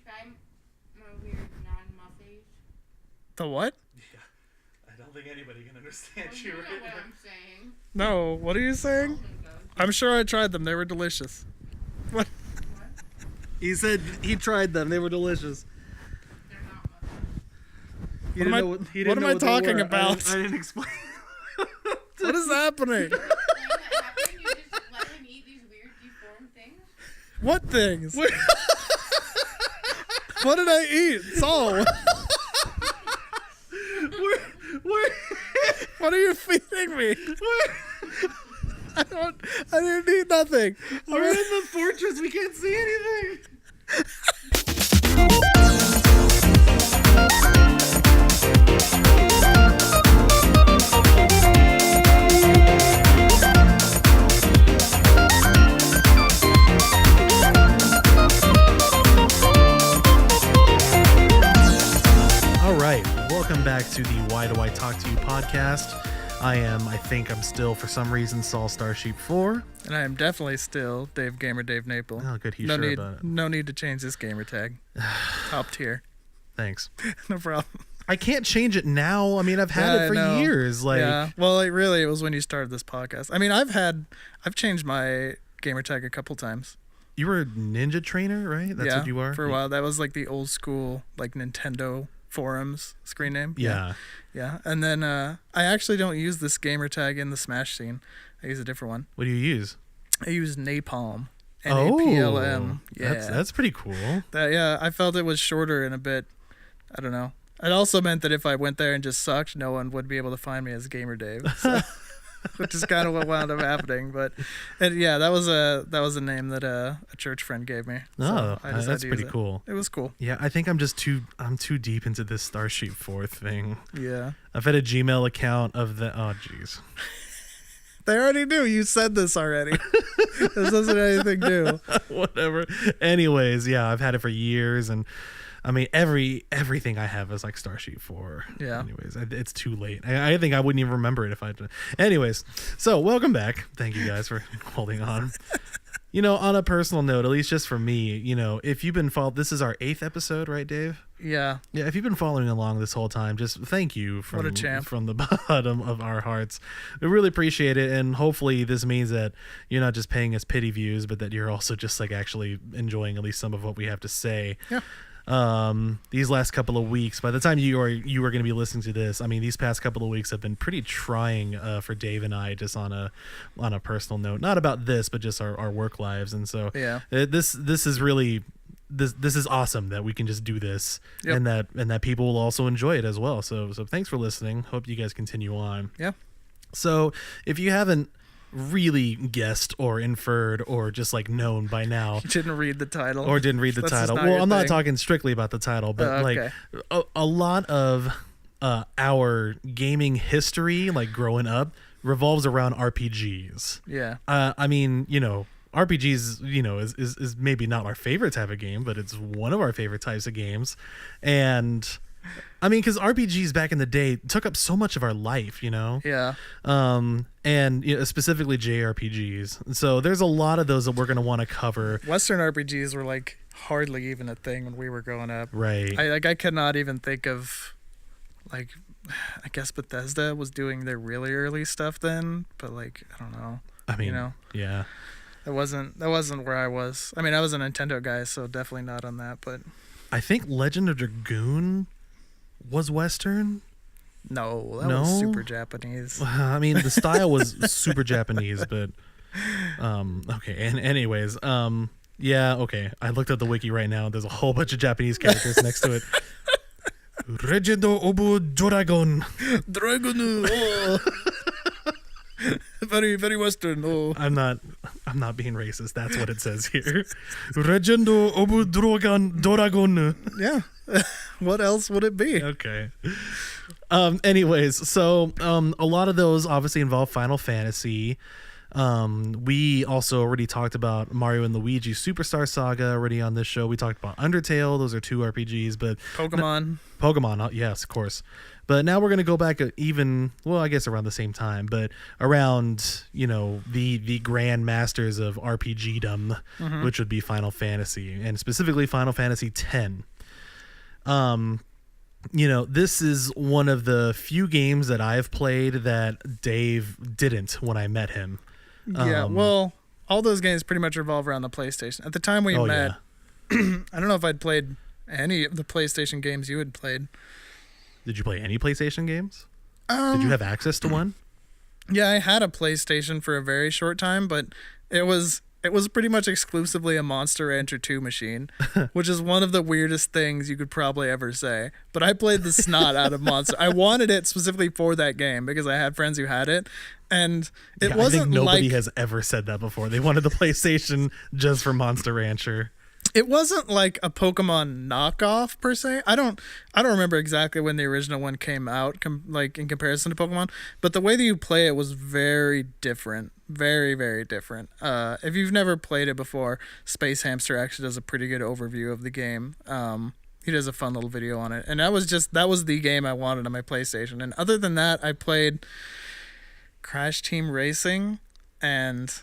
try my weird non-muffins? The what? Yeah. I don't think anybody can understand Well, you you know right what now. I'm saying. No, what are you saying? I'm sure I tried them. They were delicious. What? What? He said he tried them. They were delicious. They're not muffins. What am I, what am I talking about? I didn't explain. What is happening? When that happened, you just let him eat these weird deformed things? What things? What did I eat? Saul. What are you feeding me? I didn't eat nothing. We're in the fortress. We can't see anything. All right, welcome back to the Why Do I Talk to You podcast. I think I'm still, for some reason, Saul Starsheep 4. And I am definitely still Dave Gamer Dave Naple. Oh, good. He's no sure need, about it. no need to change this gamer tag. Top tier. Thanks. No problem. I can't change it now. I mean, I've had it for years. Yeah. Well, it was when you started this podcast. I mean, I've changed my gamer tag a couple times. You were a ninja trainer, right? That's what you are? For a while. That was like the old school, like Nintendo forums screen name. Yeah. Yeah. And then I actually don't use this gamer tag in the Smash scene. I use a different one. What do you use? I use Napalm. N-A-P-L-M. Yeah. That's pretty cool. I felt it was shorter and a bit, I don't know. It also meant that if I went there and just sucked, no one would be able to find me as Gamer Dave, so, which is kind of what wound up happening. But that was a name that a church friend gave me. So I that's pretty cool. It was cool. Yeah, I think I'm too deep into this Starsheep 4 thing. Yeah. I've had a Gmail account of the. Oh, jeez. They already do. You said this already. This doesn't anything new. Whatever. Anyways, yeah, I've had it for years, and I mean everything I have is like Starsheep 4. Yeah. Anyways, it's too late. I think I wouldn't even remember it if I did. Anyways, so welcome back. Thank you guys for holding on. You know, on a personal note, at least just for me, you know, if you've been this is our 8th episode, right, Dave? Yeah. Yeah, if you've been following along this whole time, just thank you from the bottom of our hearts. We really appreciate it, and hopefully this means that you're not just paying us pity views, but that you're also just like actually enjoying at least some of what we have to say. Yeah. These last couple of weeks, by the time you are going to be listening to this, I mean, these past couple of weeks have been pretty trying for Dave and I, just on a personal note, not about this, but just our work lives. And so this is really this is awesome that we can just do this. Yep. and that people will also enjoy it as well. So thanks for listening. Hope you guys continue on. Yeah. So if you haven't really guessed or inferred or just like known by now, didn't read the title. Well, I'm not talking strictly about the title, but okay. like a lot of our gaming history, like growing up, revolves around RPGs. Yeah. I mean, you know, RPGs, you know, is maybe not our favorite type of game, but it's one of our favorite types of games. And I mean, because RPGs back in the day took up so much of our life, you know? Yeah. And you know, specifically JRPGs. So there's a lot of those that we're going to want to cover. Western RPGs were like hardly even a thing when we were growing up. Right. I cannot even think of, like, I guess Bethesda was doing their really early stuff then, but like, I don't know. I mean, you know? Yeah. That wasn't where I was. I mean, I was a Nintendo guy, so definitely not on that, but I think Legend of Dragoon was Western. No, that was super Japanese. I mean, the style was super Japanese, but okay. And anyways, yeah, okay. I looked at the wiki right now. There's a whole bunch of Japanese characters next to it. Legend of Dragon. Dragon. Oh. Very, very Western. Oh. I'm not being racist. That's what it says here. Legend of Dragon. Yeah. What else would it be? Okay. Anyways, so a lot of those obviously involve Final Fantasy. We also already talked about Mario and Luigi Superstar Saga already on this show. We talked about Undertale. Those are 2 RPGs, but Pokemon. Yes, of course. But now we're going to go back I guess around the same time, but around, the grand masters of RPGdom, which would be Final Fantasy, and specifically Final Fantasy X. This is one of the few games that I've played that Dave didn't when I met him. Yeah, well, all those games pretty much revolve around the PlayStation. At the time we met, I don't know if I'd played any of the PlayStation games you had played. Did you play any PlayStation games? Did you have access to one? Yeah, I had a PlayStation for a very short time, but it was pretty much exclusively a Monster Rancher 2 machine, which is one of the weirdest things you could probably ever say. But I played the snot out of Monster. I wanted it specifically for that game because I had friends who had it, and it wasn't. I think nobody has ever said that before. They wanted the PlayStation just for Monster Rancher. It wasn't like a Pokemon knockoff per se. I don't remember exactly when the original one came out, in comparison to Pokemon. But the way that you play it was very different, very very different. If you've never played it before, Space Hamster actually does a pretty good overview of the game. He does a fun little video on it, and that was the game I wanted on my PlayStation. And other than that, I played Crash Team Racing and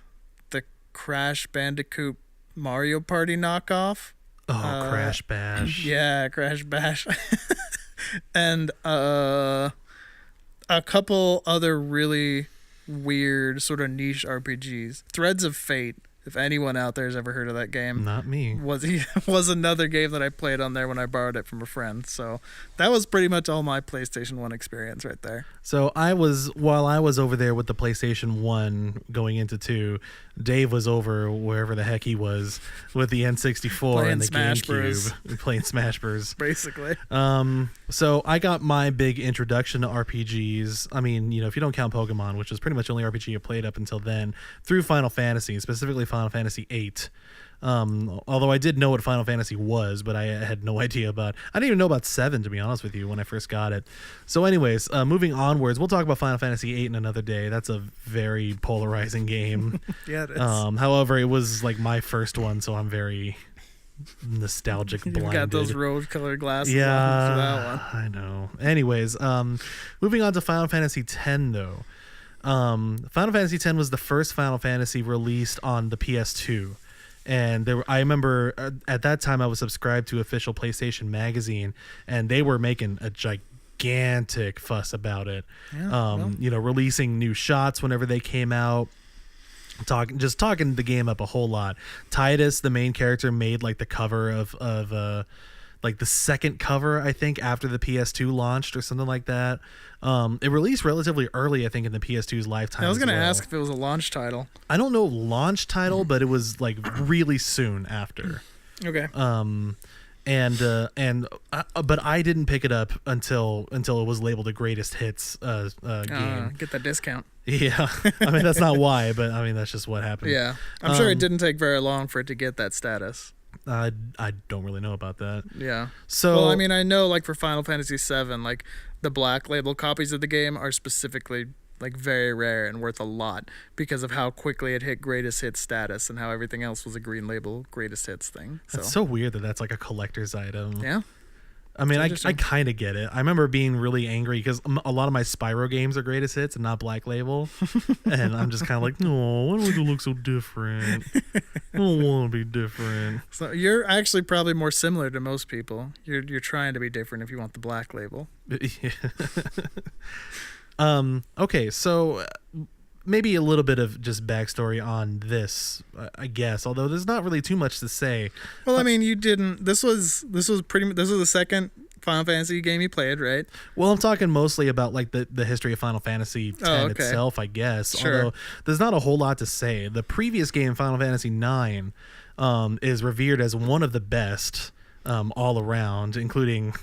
the Crash Bandicoot Mario Party knockoff. Crash Bash. Yeah, Crash Bash. And a couple other really weird sort of niche RPGs. Threads of Fate, if anyone out there has ever heard of that game. Not me. Was another game that I played on there when I borrowed it from a friend. So that was pretty much all my PlayStation 1 experience right there. So while I was over there with the PlayStation 1 going into 2, Dave was over wherever the heck he was with the N64 and the Smash Bros. GameCube playing Smash Bros. Basically. So I got my big introduction to RPGs. I mean, if you don't count Pokemon, which was pretty much the only RPG I played up until then, through Final Fantasy, specifically Final Fantasy VIII. Although I did know what Final Fantasy was, but I had no idea about. I didn't even know about 7, to be honest with you, when I first got it. So, anyways, moving onwards, we'll talk about Final Fantasy VIII in another day. That's a very polarizing game. Yeah, it is. However, it was like my first one, so I'm very nostalgic. You've blinded. got those rose-colored glasses. Yeah, on for that one. I know. Anyways, moving on to Final Fantasy X, though. Final Fantasy X was the first Final Fantasy released on the PS2. And I remember at that time I was subscribed to official PlayStation Magazine, and they were making a gigantic fuss about it. Yeah, releasing new shots whenever they came out. Talking the game up a whole lot. Tidus, the main character, made like the cover of like the second cover, I think, after the PS2 launched or something like that. It released relatively early, I think, in the PS2's lifetime. I was going to ask if it was a launch title. I don't know launch title, but it was like really soon after. Okay. But I didn't pick it up until it was labeled a greatest hits game. Get that discount. Yeah, I mean that's not why, but I mean that's just what happened. Yeah, I'm sure it didn't take very long for it to get that status. I don't really know about that. Yeah. So, well, I mean, I know like for Final Fantasy VII, like the black label copies of the game are specifically like very rare and worth a lot because of how quickly it hit greatest hits status and how everything else was a green label greatest hits thing. That's so weird that that's like a collector's item. Yeah. I mean, I kind of get it. I remember being really angry because a lot of my Spyro games are greatest hits and not Black Label. And I'm just kind of like, no, why do we look so different? I don't want to be different. So you're actually probably more similar to most people. You're trying to be different if you want the Black Label. Okay, so maybe a little bit of just backstory on this, I guess. Although there's not really too much to say. Well, I mean, you didn't. This was the second Final Fantasy game you played, right? Well, I'm talking mostly about like the history of Final Fantasy X itself, I guess. Sure. Although there's not a whole lot to say. The previous game, Final Fantasy IX, is revered as one of the best all around, including.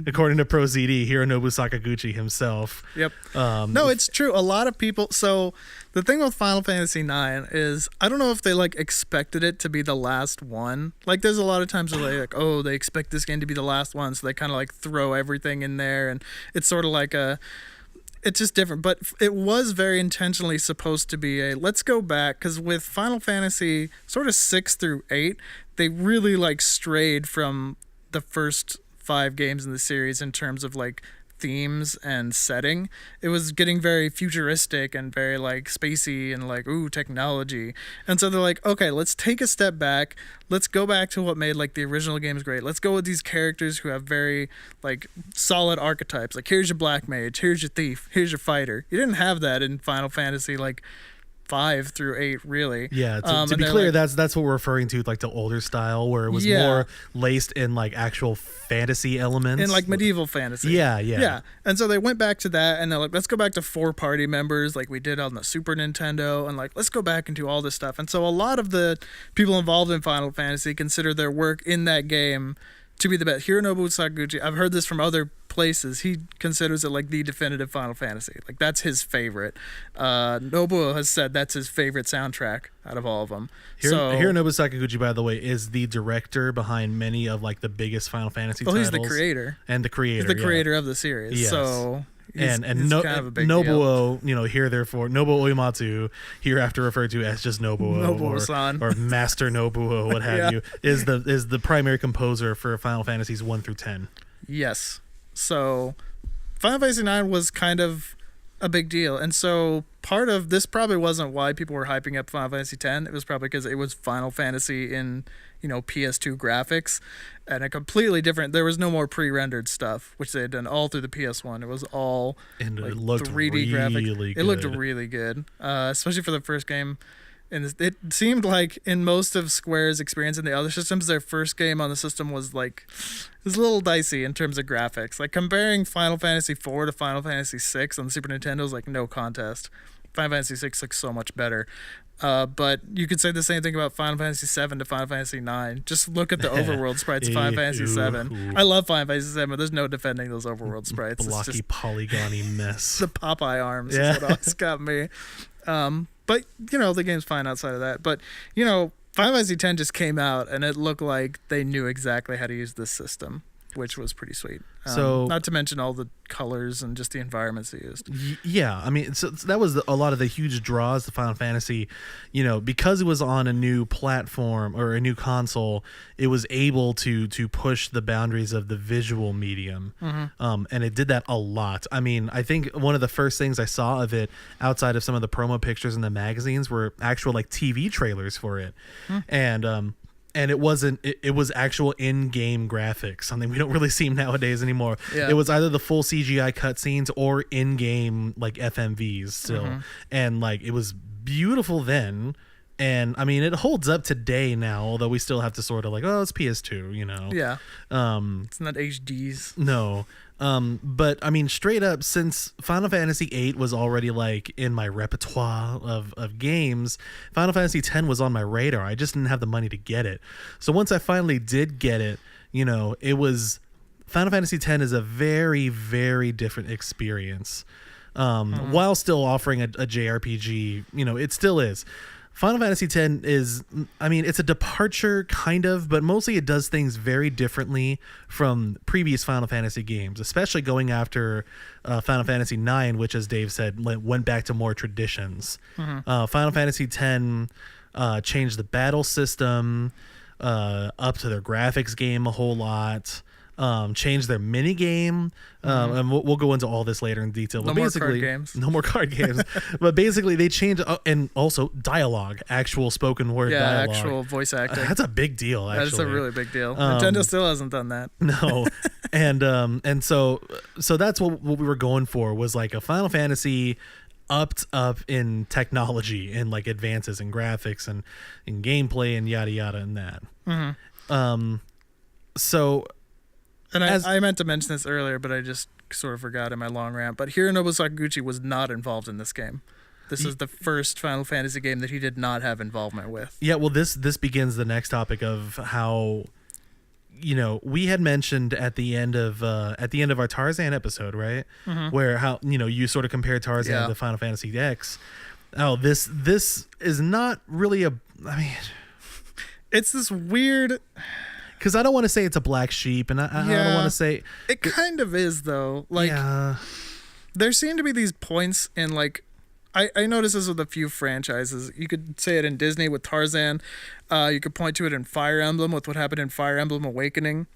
According to ProZD, Hironobu Sakaguchi himself. Yep. No, it's true. A lot of people. So the thing with Final Fantasy IX is I don't know if they like expected it to be the last one. Like there's a lot of times where they like, oh, they expect this game to be the last one, so they kind of like throw everything in there, and it's sort of like it's just different. But it was very intentionally supposed to be let's go back, because with Final Fantasy sort of 6 through 8, they really like strayed from the first 5 games in the series in terms of like themes and setting. It was getting very futuristic and very like spacey and like ooh, technology. And so they're like, okay, let's take a step back. Let's go back to what made like the original games great. Let's go with these characters who have very like solid archetypes. Like here's your black mage, here's your thief, here's your fighter. You didn't have that in Final Fantasy like 5 through 8, really. Yeah, to be clear, like, that's what we're referring to, like the older style where it was more laced in like actual fantasy elements. In like medieval fantasy. Yeah. And so they went back to that, and they're like, let's go back to 4 party members like we did on the Super Nintendo, and like let's go back and do all this stuff. And so a lot of the people involved in Final Fantasy consider their work in that game to be the best. Hironobu Sakaguchi, I've heard this from other places, he considers it like the definitive Final Fantasy. Like that's his favorite. Nobuo has said that's his favorite soundtrack out of all of them. Hironobu Sakaguchi, by the way, is the director behind many of like the biggest Final Fantasy titles. He's the creator. And the creator. He's the creator of the series. Yes. So and kind of a big Nobuo, deal. Here therefore Nobuo Uematsu, hereafter referred to as just Nobuo or Master Nobuo, what have you, is the primary composer for Final Fantasies 1 through 10. Yes. So Final Fantasy 9 was kind of a big deal. And so part of this probably wasn't why people were hyping up Final Fantasy 10. It was probably because it was Final Fantasy in, PS2 graphics, and a completely different, there was no more pre-rendered stuff, which they had done all through the PS1. It was all and like it looked 3D really graphics. good. It looked really good, especially for the first game. And it seemed like in most of Square's experience in the other systems, their first game on the system was like, it was a little dicey in terms of graphics. Like comparing Final Fantasy 4 to Final Fantasy 6 on the Super Nintendo is like no contest. Final Fantasy 6 looks so much better. But you could say the same thing about Final Fantasy 7 to Final Fantasy 9. Just look at the overworld sprites of Final Fantasy 7. I love Final Fantasy 7, but there's no defending those overworld sprites. Blocky, it's just polygony mess. the Popeye arms is what always got me. But, the game's fine outside of that. But, Final Fantasy X just came out, and it looked like they knew exactly how to use this system, which was pretty sweet. So, not to mention all the colors and just the environments they used. Yeah, I mean, so that was a lot of the huge draws to Final Fantasy. Because it was on a new platform or a new console, it was able to push the boundaries of the visual medium, and it did that a lot. I mean, I think one of the first things I saw of it, outside of some of the promo pictures in the magazines, were actual like TV trailers for it, and it wasn't. It was actual in-game graphics, something we don't really see nowadays anymore. Yeah. It was either the full CGI cutscenes or in-game like FMVs still, and like it was beautiful then. And I mean, it holds up today now, although we still have to sort of like, it's PS2, Yeah. It's not HDs. No. But I mean, straight up, since Final Fantasy VIII was already like in my repertoire of games, Final Fantasy X was on my radar. I just didn't have the money to get it. So once I finally did get it, it was Final Fantasy X is a very, very different experience. While still offering a JRPG, it still is. Final Fantasy X is, I mean, it's a departure kind of, but mostly it does things very differently from previous Final Fantasy games, especially going after Final Fantasy IX, which, as Dave said, went back to more traditions. Final Fantasy X changed the battle system, up to their graphics game a whole lot. Changed their mini game, and we'll go into all this later in detail. No more card games. No more card games. But basically, they changed, and also dialogue, actual spoken word dialogue. Yeah, actual voice acting. That's a big deal. Actually, that's a really big deal. Nintendo still hasn't done that. No, and so that's what we were going for, was like a Final Fantasy upped up in technology and like advances in graphics and in gameplay and yada yada and that. So. And I meant to mention this earlier, but I just sort of forgot in my long rant. But Hironobu Sakaguchi was not involved in this game. This is the first Final Fantasy game that he did not have involvement with. Yeah, well, this begins the next topic of how, we had mentioned at the end of our Tarzan episode, right? Where how you sort of compared Tarzan to Final Fantasy X. Oh, this is not really it's this weird. Because I don't want to say it's a black sheep, and I don't want to say it kind of is though. Like there seem to be these points in like I noticed this with a few franchises. You could say it in Disney with Tarzan. You could point to it in Fire Emblem with what happened in Fire Emblem Awakening.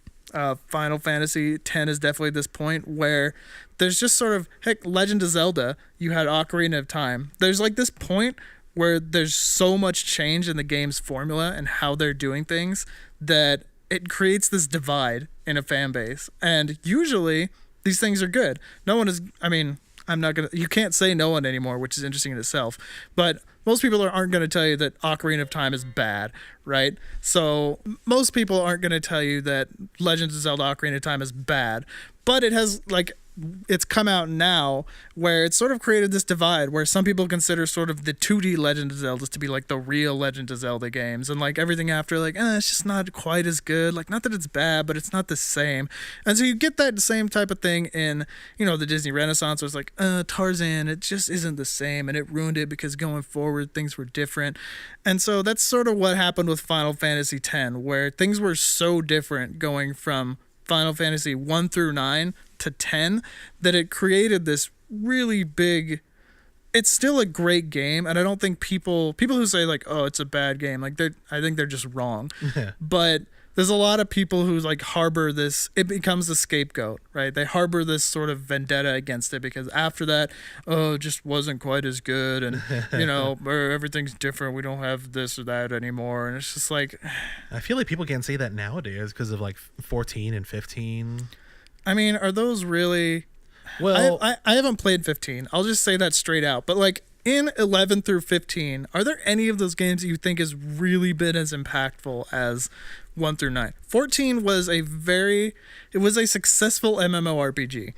Final Fantasy X is definitely this point where there's just sort of, heck, Legend of Zelda, you had Ocarina of Time. There's like this point where there's so much change in the game's formula and how they're doing things that it creates this divide in a fan base. And usually these things are good. No one is, I mean, you can't say no one anymore, which is interesting in itself. But most people aren't going to tell you that Ocarina of Time is bad, right? So most people aren't going to tell you that Legend of Zelda Ocarina of Time is bad. But it has, like, it's come out now where it's sort of created this divide where some people consider sort of the 2D Legend of Zelda to be like the real Legend of Zelda games, and like everything after, like, it's just not quite as good. Like, not that it's bad, but it's not the same. And so you get that same type of thing in, you know, the Disney Renaissance where it's like, Tarzan, it just isn't the same, and it ruined it because going forward things were different. And so that's sort of what happened with Final Fantasy X, where things were so different going from Final Fantasy 1 through 9 to 10 that it created this really big, it's still a great game, and I don't think people who say like, oh, it's a bad game, like, I think they're just wrong. But there's a lot of people who like harbor this, it becomes a scapegoat, right? They harbor this sort of vendetta against it because after that, it just wasn't quite as good, and you know, everything's different, we don't have this or that anymore. And it's just like, I feel like people can't say that nowadays because of like 14 and 15. I mean, are those really, well, I haven't played 15, I'll just say that straight out, but like in 11 through 15, are there any of those games that you think has really been as impactful as 1 through 9? 14 was a successful MMORPG.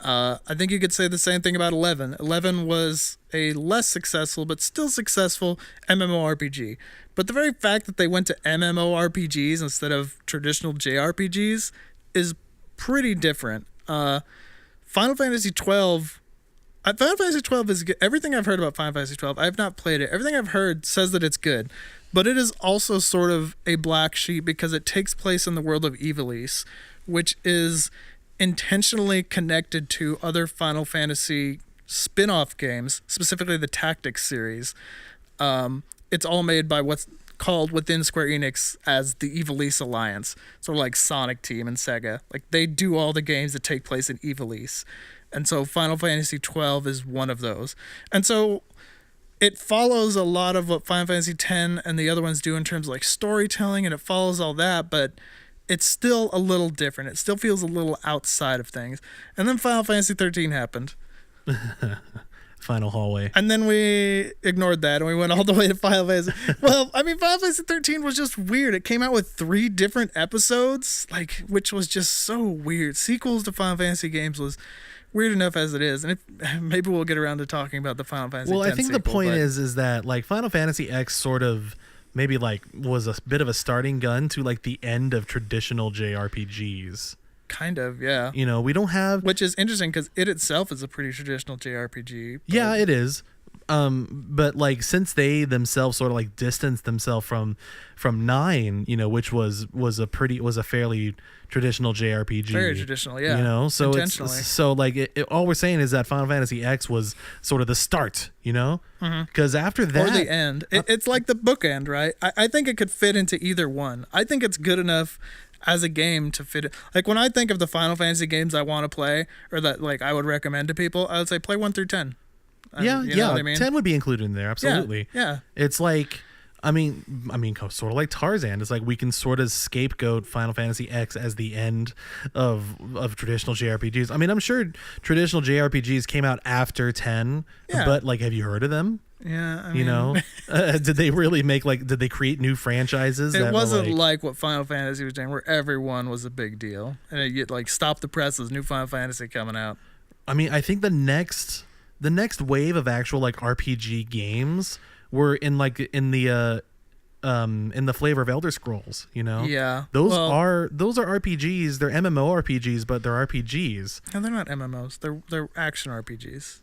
I think you could say the same thing about 11. 11 was a less successful, but still successful MMORPG. But the very fact that they went to MMORPGs instead of traditional JRPGs is pretty different. Final Fantasy 12 is good. Everything I've heard about Final Fantasy 12, I have not played it. Everything I've heard says that it's good. But it is also sort of a black sheep because it takes place in the world of Ivalice, which is intentionally connected to other Final Fantasy spin-off games, specifically the Tactics series. It's all made by what's called within Square Enix as the Ivalice Alliance, sort of like Sonic Team and Sega. Like, they do all the games that take place in Ivalice. And so Final Fantasy 12 is one of those. And so it follows a lot of what Final Fantasy X and the other ones do in terms of like storytelling, and it follows all that, but it's still a little different. It still feels a little outside of things. And then Final Fantasy 13 happened. Final hallway. And then we ignored that and we went all the way to Final Fantasy. Well, I mean, Final Fantasy 13 was just weird. It came out with 3 different episodes, like, which was just so weird. Sequels to Final Fantasy games was weird enough as it is, and maybe we'll get around to talking about the Final Fantasy. Well, X I think sequel, the point but is that like Final Fantasy X sort of maybe like was a bit of a starting gun to like the end of traditional JRPGs. kind of, yeah. You know, we don't have. Which is interesting because it itself is a pretty traditional JRPG. Yeah, it is. But like since they themselves sort of like distanced themselves from 9, you know, which was a fairly traditional JRPG. Very traditional, yeah. You know, so intentionally. it's so like all we're saying is that Final Fantasy X was sort of the start, you know, because after that or the end. It's like the bookend, right? I think it could fit into either one. I think it's good enough as a game to fit it. Like when I think of the Final Fantasy games I want to play or that like I would recommend to people, I would say play 1 through 10. Yeah, you know what I mean? 10 would be included in there, absolutely. Yeah. It's like, I mean, sort of like Tarzan. It's like we can sort of scapegoat Final Fantasy X as the end of traditional JRPGs. I mean, I'm sure traditional JRPGs came out after 10, but like, have you heard of them? Yeah, I mean, you know, did they really did they create new franchises? It wasn't like what Final Fantasy was doing, where everyone was a big deal, and it like stop the presses, new Final Fantasy coming out. I mean, I think the next wave of actual like RPG games were in the flavor of Elder Scrolls, you know? Yeah. Those are RPGs. They're MMORPGs, but they're RPGs. No, they're not MMOs. They're action RPGs.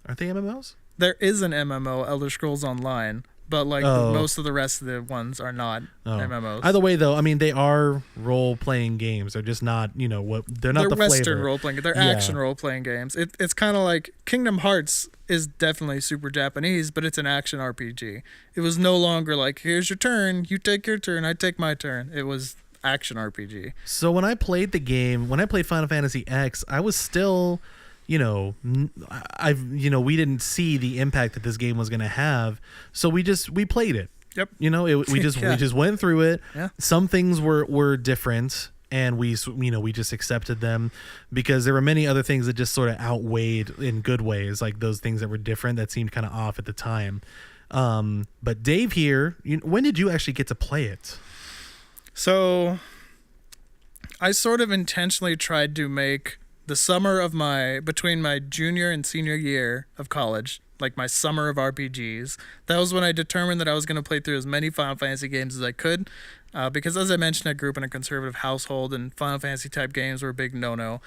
Aren't they MMOs? There is an MMO, Elder Scrolls Online, but like Oh. most of the rest of the ones are not Oh. MMOs. Either way, though, I mean, they are role-playing games. They're just not, what they're not They're the Western flavor. role playing. They're Yeah. action role playing games. It's kind of like Kingdom Hearts is definitely super Japanese, but it's an action RPG. It was no longer like, here's your turn, you take your turn, I take my turn. It was action RPG. So when I played the game, when I played Final Fantasy X, I was still, we didn't see the impact that this game was going to have. So we played it. Yep. We just went through it. Yeah. Some things were different, and we just accepted them because there were many other things that just sort of outweighed in good ways, like those things that were different that seemed kind of off at the time. But Dave here, when did you actually get to play it? So I sort of intentionally tried to make the summer of between my junior and senior year of college, like my summer of RPGs. That was when I determined that I was going to play through as many Final Fantasy games as I could. Because as I mentioned, I grew up in a conservative household, and Final Fantasy type games were a big no-no.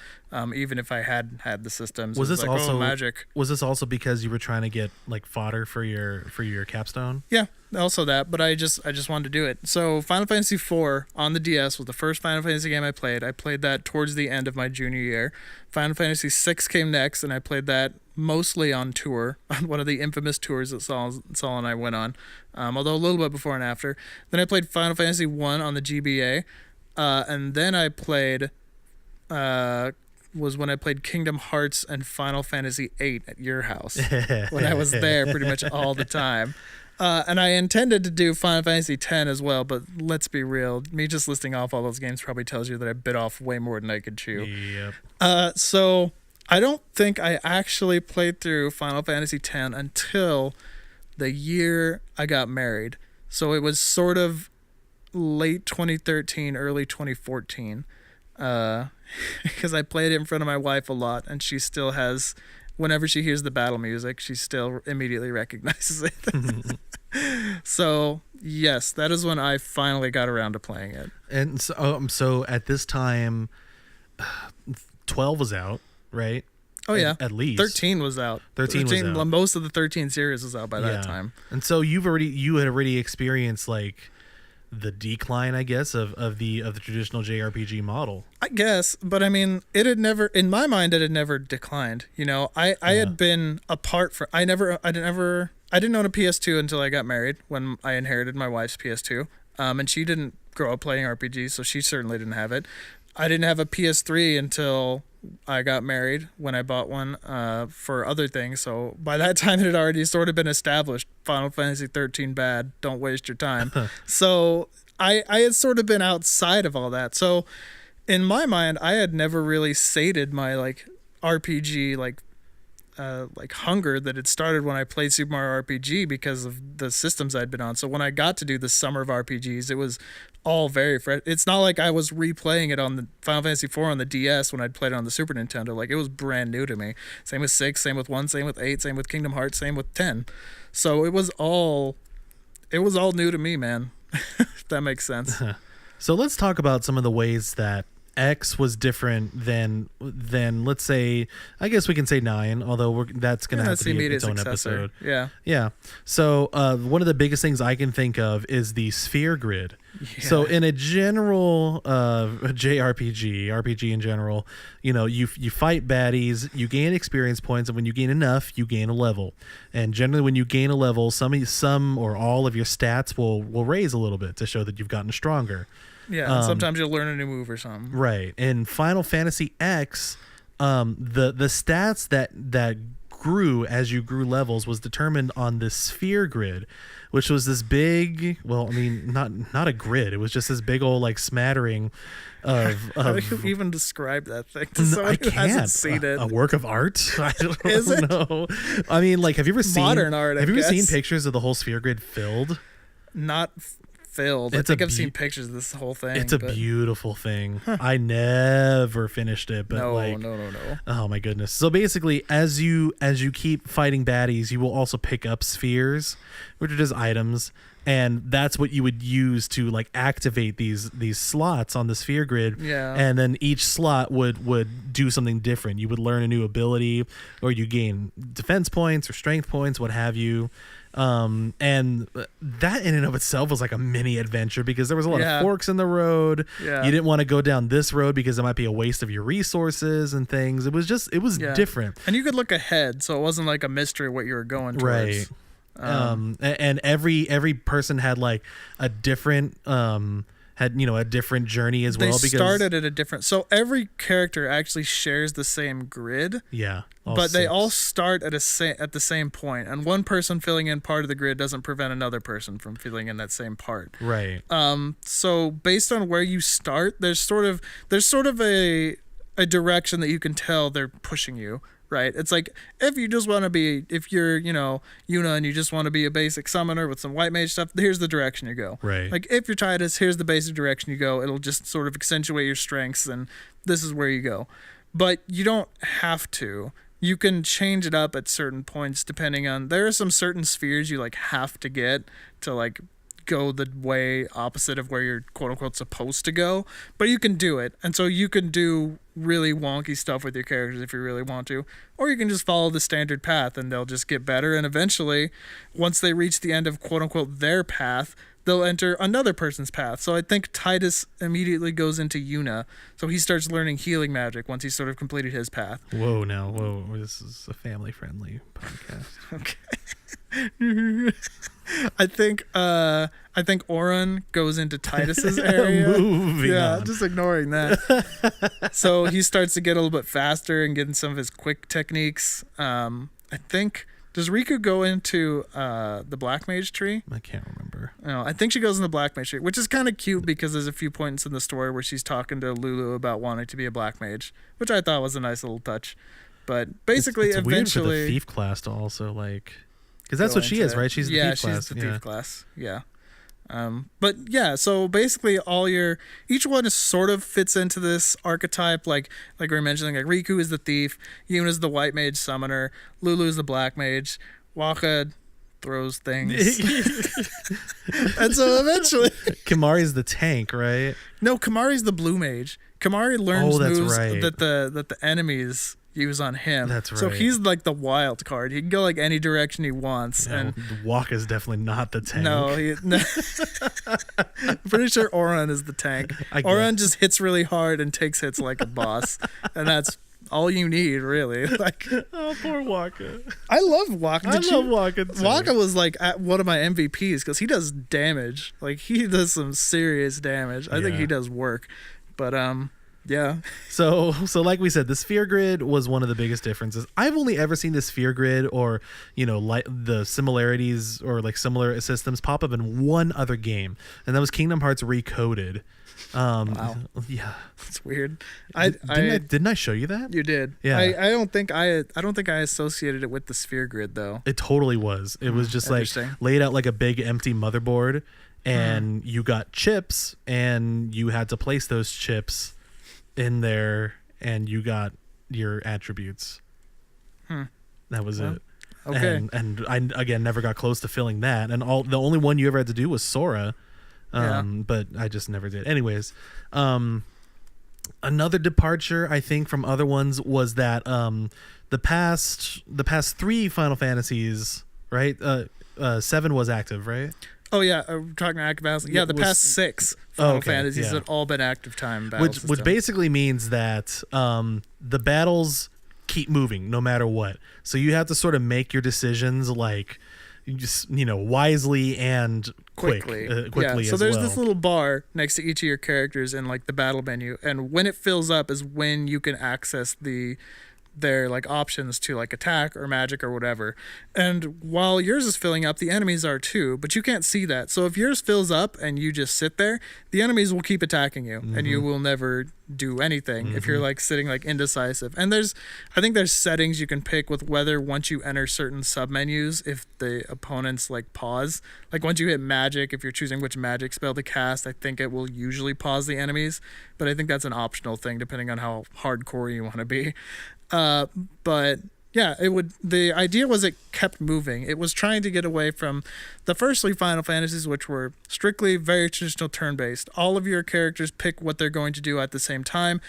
Even if I had the systems, Was it was this like, also Magic? Was this also because you were trying to get like fodder for your capstone? Yeah, also that. But I just wanted to do it. So Final Fantasy IV on the DS was the first Final Fantasy game I played. I played that towards the end of my junior year. Final Fantasy VI came next, and I played that mostly on tour, on one of the infamous tours that Saul and I went on, although a little bit before and after. Then I played Final Fantasy I on the GBA, and then I played, was when I played Kingdom Hearts and Final Fantasy VIII at your house, when I was there pretty much all the time. And I intended to do Final Fantasy X as well, but let's be real, me just listing off all those games probably tells you that I bit off way more than I could chew. Yep. So I don't think I actually played through Final Fantasy X until the year I got married. So it was sort of late 2013, early 2014. Because I played it in front of my wife a lot, and she still has, whenever she hears the battle music, she still immediately recognizes it. So yes, that is when I finally got around to playing it. And so at this time, 12 was out, right? Oh yeah, At least 13 was out. 13 was out. Most of the 13 series was out by that time. And so you had already experienced like the decline, I guess, of the traditional JRPG model. I guess, but I mean, it had never, in my mind, it had never declined. I had been apart from. I didn't own a PS2 until I got married, when I inherited my wife's PS2. And she didn't grow up playing RPGs, so she certainly didn't have it. I didn't have a PS3 until I got married, when I bought one for other things. So by that time, it had already sort of been established. Final Fantasy 13 bad. Don't waste your time. So I had sort of been outside of all that. So in my mind, I had never really sated my like RPG like hunger that had started when I played Super Mario RPG because of the systems I'd been on. So when I got to do the summer of RPGs, it was all very fresh. It's not like I was replaying it on the Final Fantasy IV on the DS when I'd played it on the Super Nintendo. Like, it was brand new to me. Same with 6, same with 1, same with 8, same with Kingdom Hearts, same with 10. So it was all new to me, man. If that makes sense. So let's talk about some of the ways that X was different than let's say, I guess we can say 9, although that's going to have to be its own episode. Yeah. So one of the biggest things I can think of is the sphere grid. Yeah. So in a general RPG in general, you fight baddies, you gain experience points, and when you gain enough, you gain a level. And generally, when you gain a level, some or all of your stats will raise a little bit to show that you've gotten stronger. Yeah, sometimes you'll learn a new move or something. Right. In Final Fantasy X, the stats that grew as you grew levels was determined on the sphere grid, which was this big, well, I mean, not a grid. It was just this big old like smattering of How do you even describe that thing to someone who hasn't seen it? A work of art? I don't Is it? know. I mean, like, have you ever seen modern art? Have you ever seen pictures of the whole sphere grid filled? Not filled. I think I've seen pictures of this whole thing. It's a beautiful thing. I never finished it, but no. Oh my goodness. So basically, as you keep fighting baddies, you will also pick up spheres, which are just items, and that's what you would use to like activate these slots on the sphere grid. Yeah. And then each slot would do something different. You would learn a new ability, or you gain defense points or strength points, what have you. And that in and of itself was like a mini adventure because there was a lot Yeah. of forks in the road. Yeah. You didn't want to go down this road because it might be a waste of your resources and things. It was Yeah. different. And you could look ahead, so it wasn't like a mystery what you were going towards. Right. And every person had like a different a different journey as They well because started at a different. So every character actually shares the same grid, yeah, but they six. all start at the same point, and one person filling in part of the grid doesn't prevent another person from filling in that same part. right. So based on where you start, there's sort of a direction that you can tell they're pushing you. Right. It's like if you're, Yuna and you just want to be a basic summoner with some white mage stuff, here's the direction you go. Right. Like if you're Titus, here's the basic direction you go. It'll just sort of accentuate your strengths and this is where you go. But you don't have to. You can change it up at certain points depending on, there are some certain spheres you like have to get to like go the way opposite of where you're quote unquote supposed to go, but you can do it. And so you can do really wonky stuff with your characters if you really want to, or you can just follow the standard path and they'll just get better. And eventually, once they reach the end of quote unquote their path, they'll enter another person's path. So I think Titus immediately goes into Yuna. So he starts learning healing magic once he's sort of completed his path. Whoa, this is a family friendly podcast. Okay. I think Oren goes into Titus's area. Moving Yeah, on. just ignoring that. So he starts to get a little bit faster and getting some of his quick techniques. I think, does Riku go into the Black Mage tree? I can't remember. No, I think she goes in the Black Mage tree, which is kind of cute because there's a few points in the story where she's talking to Lulu about wanting to be a Black Mage, which I thought was a nice little touch. But basically, it's eventually, weird for the thief class to also like, because that's what she is, right? She's the thief class. She's the thief class. Yeah. But yeah, so basically each one is sort of fits into this archetype, like we were mentioning, like Riku is the thief, Yuna is the white mage summoner, Lulu is the black mage, Waka throws things. And so eventually Kimari's the tank, right? no, Kamari's the blue mage. Kamari learns that's moves right. that the enemies use on him. That's So right. he's like the wild card. He can go like any direction he wants. No, And Waka's definitely not the tank. no. I'm pretty sure Oran is the tank. I guess. Oran just hits really hard and takes hits like a boss, and that's all you need, really. Like, Oh, poor Waka. I love Waka. I love Waka too. Waka was like one of my MVPs because he does damage. Like he does some serious damage. I think Yeah. he does work. But yeah. So like we said, the sphere grid was one of the biggest differences. I've only ever seen the sphere grid or, like the similarities or like similar systems pop up in one other game, and that was Kingdom Hearts Recoded. Wow. Yeah. It's weird. Didn't I show you that? You did. Yeah. I don't think I associated it with the sphere grid though. It totally was. It was just like Interesting. laid out like a big empty motherboard, and you got chips, and you had to place those chips in there, and you got your attributes. That was Well, it. Okay. And I again never got close to filling that, and the only one you ever had to do was Sora. Yeah. But I just never did. Anyways, another departure I think from other ones was that the past three Final Fantasies, right? 7 was active, right? Oh yeah, we're talking active battle. Yeah, the was- past 6 Final Okay, Fantasies yeah. have all been active time battle Which systems. basically means that the battles keep moving no matter what. So you have to sort of make your decisions like just wisely and quickly Yeah, so as there's well. this little bar next to each of your characters in like the battle menu, and when it fills up is when you can access their like options to like attack or magic or whatever. And while yours is filling up, the enemies are too, but you can't see that. So if yours fills up and you just sit there, the enemies will keep attacking you and you will never do anything if you're like sitting like indecisive. And I think there's settings you can pick with whether once you enter certain submenus, if the opponents like pause, like once you hit magic, if you're choosing which magic spell to cast, I think it will usually pause the enemies, but I think that's an optional thing depending on how hardcore you want to be. But yeah, the idea was it kept moving. It was trying to get away from the first 3 Final Fantasies, which were strictly very traditional turn-based. All of your characters pick what they're going to do at the same time.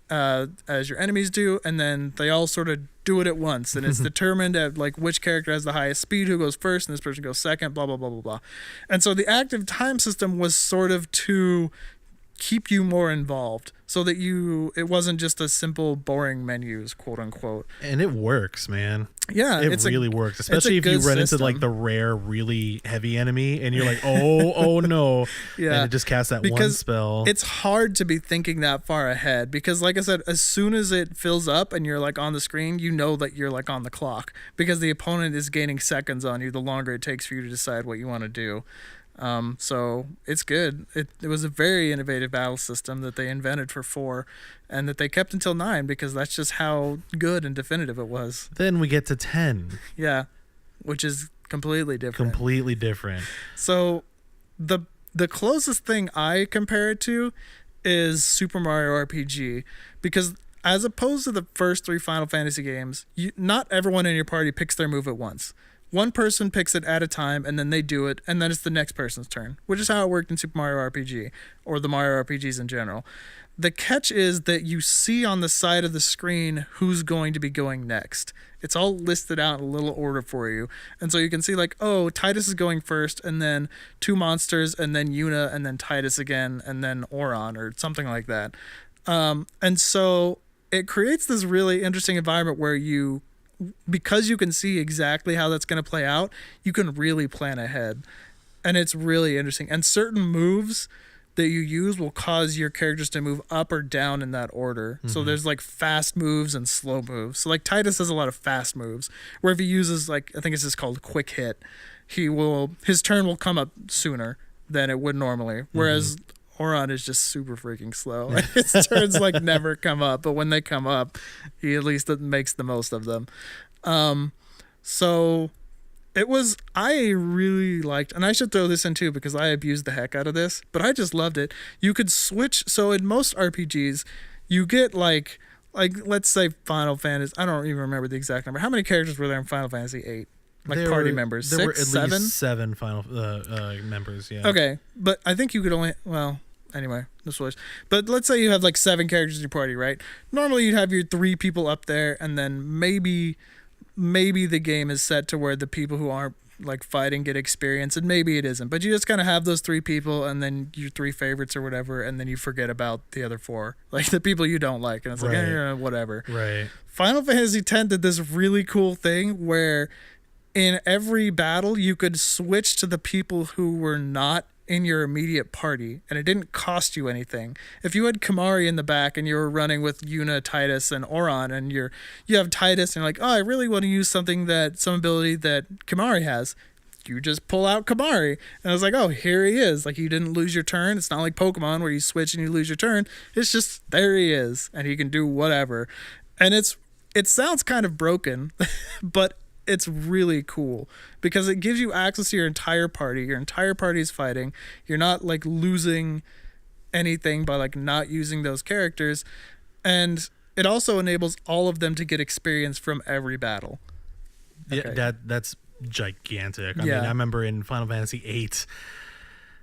as your enemies do, and then they all sort of do it at once, and it's determined at like which character has the highest speed, who goes first, and this person goes second, blah blah blah blah blah. And so the active time system was sort of to keep you more involved, so that it wasn't just a simple boring menus, quote unquote. And it works, man. Yeah, it really works, especially if you run into like the rare, really heavy enemy, and you're like, oh no, yeah, and it just casts that one spell. It's hard to be thinking that far ahead because, like I said, as soon as it fills up and you're like on the screen, you know that you're like on the clock because the opponent is gaining seconds on you the longer it takes for you to decide what you want to do. So it's good. It was a very innovative battle system that they invented for 4 and that they kept until 9 because that's just how good and definitive it was. Then we get to 10. Yeah, which is completely different. Completely different. So the closest thing I compare it to is Super Mario RPG because as opposed to the first 3 Final Fantasy games, not everyone in your party picks their move at once. One person picks it at a time, and then they do it, and then it's the next person's turn, which is how it worked in Super Mario RPG, or the Mario RPGs in general. The catch is that you see on the side of the screen who's going to be going next. It's all listed out in a little order for you. And so you can see like, oh, Tidus is going first, and then 2 monsters, and then Yuna, and then Tidus again, and then Auron, or something like that. And so it creates this really interesting environment where because you can see exactly how that's going to play out, you can really plan ahead. And it's really interesting. And certain moves that you use will cause your characters to move up or down in that order. Mm-hmm. So there's like fast moves and slow moves. So like Tidus has a lot of fast moves, where if he uses like, I think it's just called quick hit, his turn will come up sooner than it would normally. Whereas Auron is just super freaking slow. His turns like never come up, but when they come up, he at least makes the most of them. So I really liked, and I should throw this in too because I abused the heck out of this, but I just loved it. You could switch. So in most RPGs, you get like let's say Final Fantasy. I don't even remember the exact number. How many characters were there in Final Fantasy VIII? Like party members, there 6, were at 7? least 7 final members. Yeah. Okay, but I think you could only anyway, no spoilers. But let's say you have like 7 characters in your party, right? Normally you'd have your 3 people up there, and then maybe the game is set to where the people who aren't like fighting get experience, and maybe it isn't. But you just kind of have those 3 people, and then your 3 favorites or whatever, and then you forget about the other 4, like the people you don't like, and it's like whatever. Right. Final Fantasy X did this really cool thing where in every battle you could switch to the people who were not in your immediate party, and it didn't cost you anything. If you had Kimahri in the back and you were running with Yuna, Tidus, and Auron, and you have Tidus and you're like, oh, I really want to use some ability that Kimahri has, you just pull out Kimahri. And I was like, oh, here he is. Like, you didn't lose your turn. It's not like Pokemon where you switch and you lose your turn. It's just, there he is, and he can do whatever. And it sounds kind of broken, but it's really cool because it gives you access to your entire party. Your entire party is fighting. You're not like losing anything by like not using those characters. And it also enables all of them to get experience from every battle. Okay. Yeah, that's gigantic. I mean, I remember in Final Fantasy VIII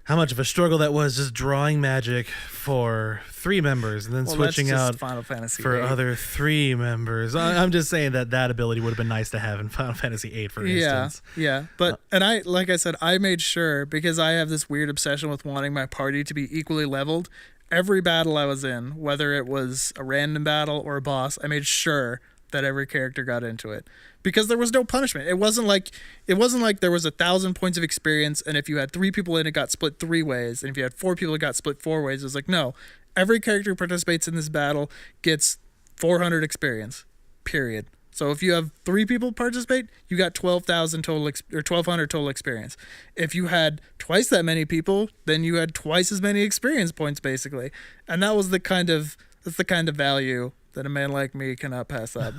how much of a struggle that was just drawing magic for 3 members and then switching out Final Fantasy for 8. other 3 members. I'm just saying that ability would have been nice to have in Final Fantasy VIII, for instance. Yeah. But like I said, I made sure, because I have this weird obsession with wanting my party to be equally leveled. Every battle I was in, whether it was a random battle or a boss, I made sure that every character got into it, because there was no punishment. It wasn't like there was 1,000 points of experience, and if you had 3 people in, it got split 3 ways, and if you had 4 people, it got split 4 ways. It was like, no, every character who participates in this battle gets 400 experience, period. So if you have 3 people participate, you got 12,000 total or 1,200 total experience. If you had twice that many people, then you had twice as many experience points, basically. And that's the kind of value that a man like me cannot pass up.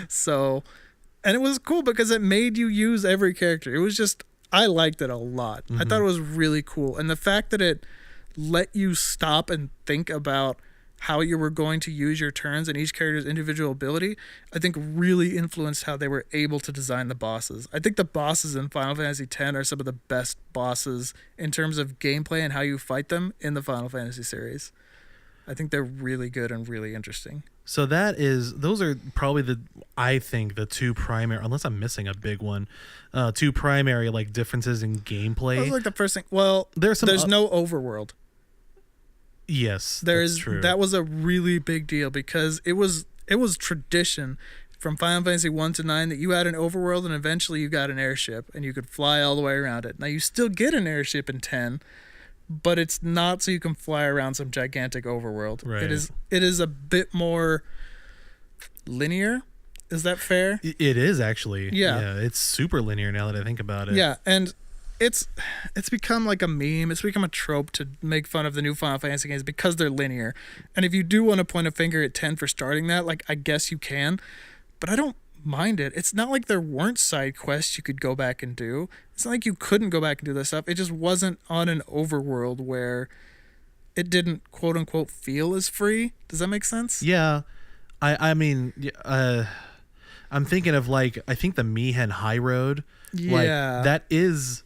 So, and it was cool because it made you use every character. It was just, I liked it a lot. I thought it was really cool. And the fact that it let you stop and think about how you were going to use your turns and each character's individual ability, I think really influenced how they were able to design the bosses. I think the bosses in Final Fantasy X are some of the best bosses in terms of gameplay and how you fight them in the Final Fantasy series. I think they're really good and really interesting. So those are probably I think the two primary, unless I'm missing a big one, two primary like differences in gameplay. That was like the first thing. Well, There's no overworld. Yes, There's that's true. that was a really big deal because it was tradition from Final Fantasy 1 to 9 that you had an overworld and eventually you got an airship and you could fly all the way around it. Now you still get an airship in 10, but it's not so you can fly around some gigantic overworld. Right. It is a bit more linear. Is that fair? It is actually. Yeah. It's super linear now that I think about it. Yeah, and it's become like a meme. It's become a trope to make fun of the new Final Fantasy games because they're linear. And if you do want to point a finger at 10 for starting that, like I guess you can, but I don't mind it. It's not like there weren't side quests you could go back and do. It's not like you couldn't go back and do this stuff. It just wasn't on an overworld where it didn't quote unquote feel as free. Does that make sense? Yeah. I mean, I'm thinking of like, I think the Mi'ihen High Road. Yeah. Like, that is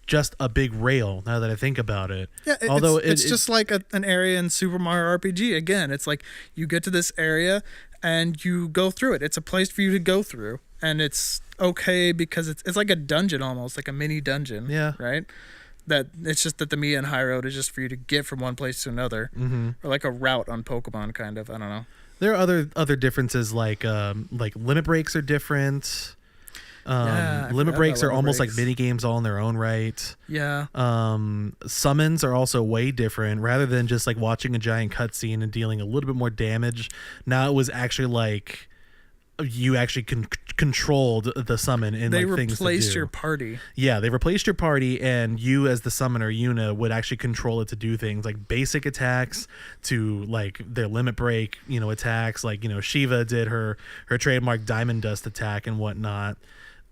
just a big rail now that I think about it. Yeah, Although it's just like an area in Super Mario RPG. Again, it's like you get to this area and you go through it. It's a place for you to go through, and it's okay because it's like a dungeon almost, like a mini dungeon. Yeah. Right. That it's just that the Mi'ihen High Road is just for you to get from one place to another, or like a route on Pokemon, kind of. I don't know. There are other differences like limit breaks are different. Yeah, I Limit forgot breaks about are limit almost breaks. like mini games all in their own right. Yeah. Summons are also way different. Rather than just like watching a giant cutscene and dealing a little bit more damage, now it was actually like you actually controlled the summon and They like things to replaced do. your party. Yeah, they replaced your party, and you as the summoner, Yuna, would actually control it to do things like basic attacks to like their limit break, attacks. Like, Shiva did her trademark Diamond Dust attack and whatnot.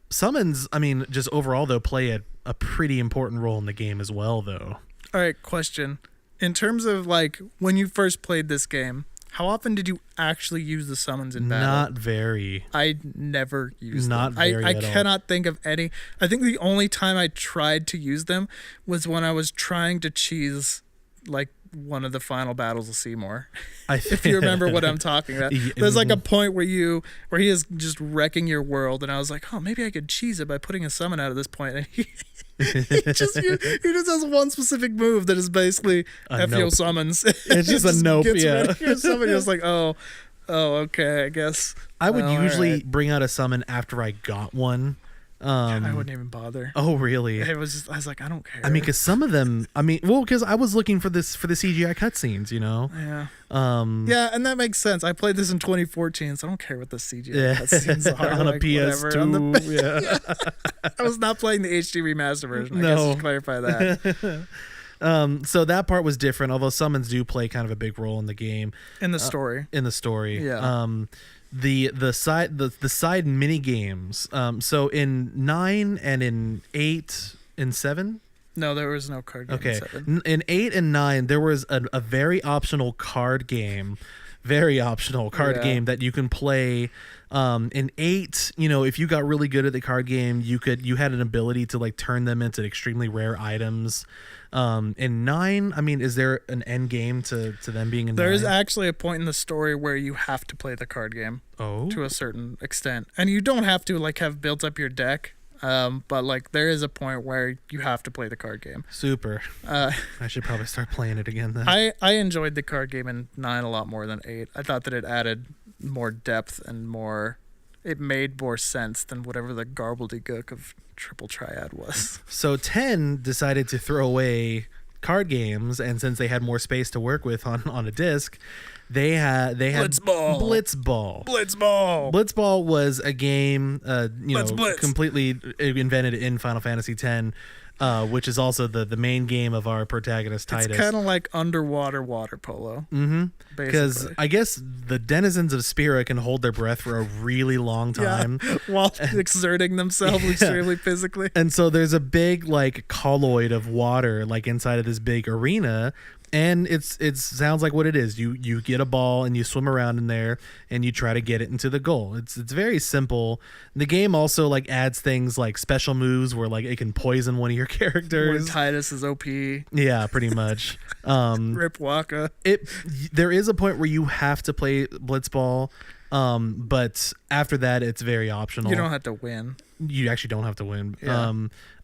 Summons, I mean, just overall, though, play a pretty important role in the game as well, though. All right, question. In terms of like when you first played this game, how often did you actually use the summons in battle? Not very. I never used Not them. very I at all. cannot think of any. I think the only time I tried to use them was when I was trying to cheese like one of the final battles of Seymour. If you remember what I'm talking about. There's like a point where he is just wrecking your world, and I was like, oh, maybe I could cheese it by putting a summon out of this point. And he just has one specific move that is basically A FEO nope. summons. It's just a nope, gets yeah. rid of your summon. You're just like, oh, okay, I guess. I would Oh, usually alright. bring out a summon after I got one. I wouldn't even bother. Oh, really? It was just, I was like, I don't care. I mean, because some of them, because I was looking for the CGI cutscenes, yeah. Um, Yeah, and that makes sense. I played this in 2014, so I don't care what the CGI yeah, cutscenes are. on a like, whatever. PS2. On the- I was not playing the HD remaster version. I guess No. just clarify that. So that part was different, although summons do play kind of a big role in the game, In the story. in the story. Yeah. The side mini games. So in 9 and in 8 and 7. No, there was no card game in Okay. 7. In 8 and 9, there was a very optional card game. Yeah. Game that you can play. In 8, if you got really good at the card game, you had an ability to like turn them into extremely rare items. In 9, I mean, is there an end game to them being in 9? There is actually a point in the story where you have to play the card game Oh. to a certain extent. And you don't have to like have built up your deck. But like there is a point where you have to play the card game. Super. Uh, I should probably start playing it again then. I enjoyed the card game in 9 a lot more than 8. I thought that it added more depth and it made more sense than whatever the garbledy-gook of Triple Triad was. So 10 decided to throw away card games, and since they had more space to work with on a disc, they had Blitzball. Blitzball. Blitzball was a game, Let's blitz. completely invented in Final Fantasy X, which is also the main game of our protagonist Titus. It's kind of like underwater water polo. Mm-hmm. Because Basically. I guess the denizens of Spira can hold their breath for a really long time. Yeah, while exerting themselves extremely physically. And so there's a big like colloid of water like inside of this big arena, And it sounds like what it is. You get a ball and you swim around in there and you try to get it into the goal. It's very simple. The game also like adds things like special moves where like it can poison one of your Where characters. Titus is OP. Yeah, pretty much. Rip Waka. There is a point where you have to play Blitzball, but after that it's very optional. You don't have to win. You actually don't have to win. Yeah.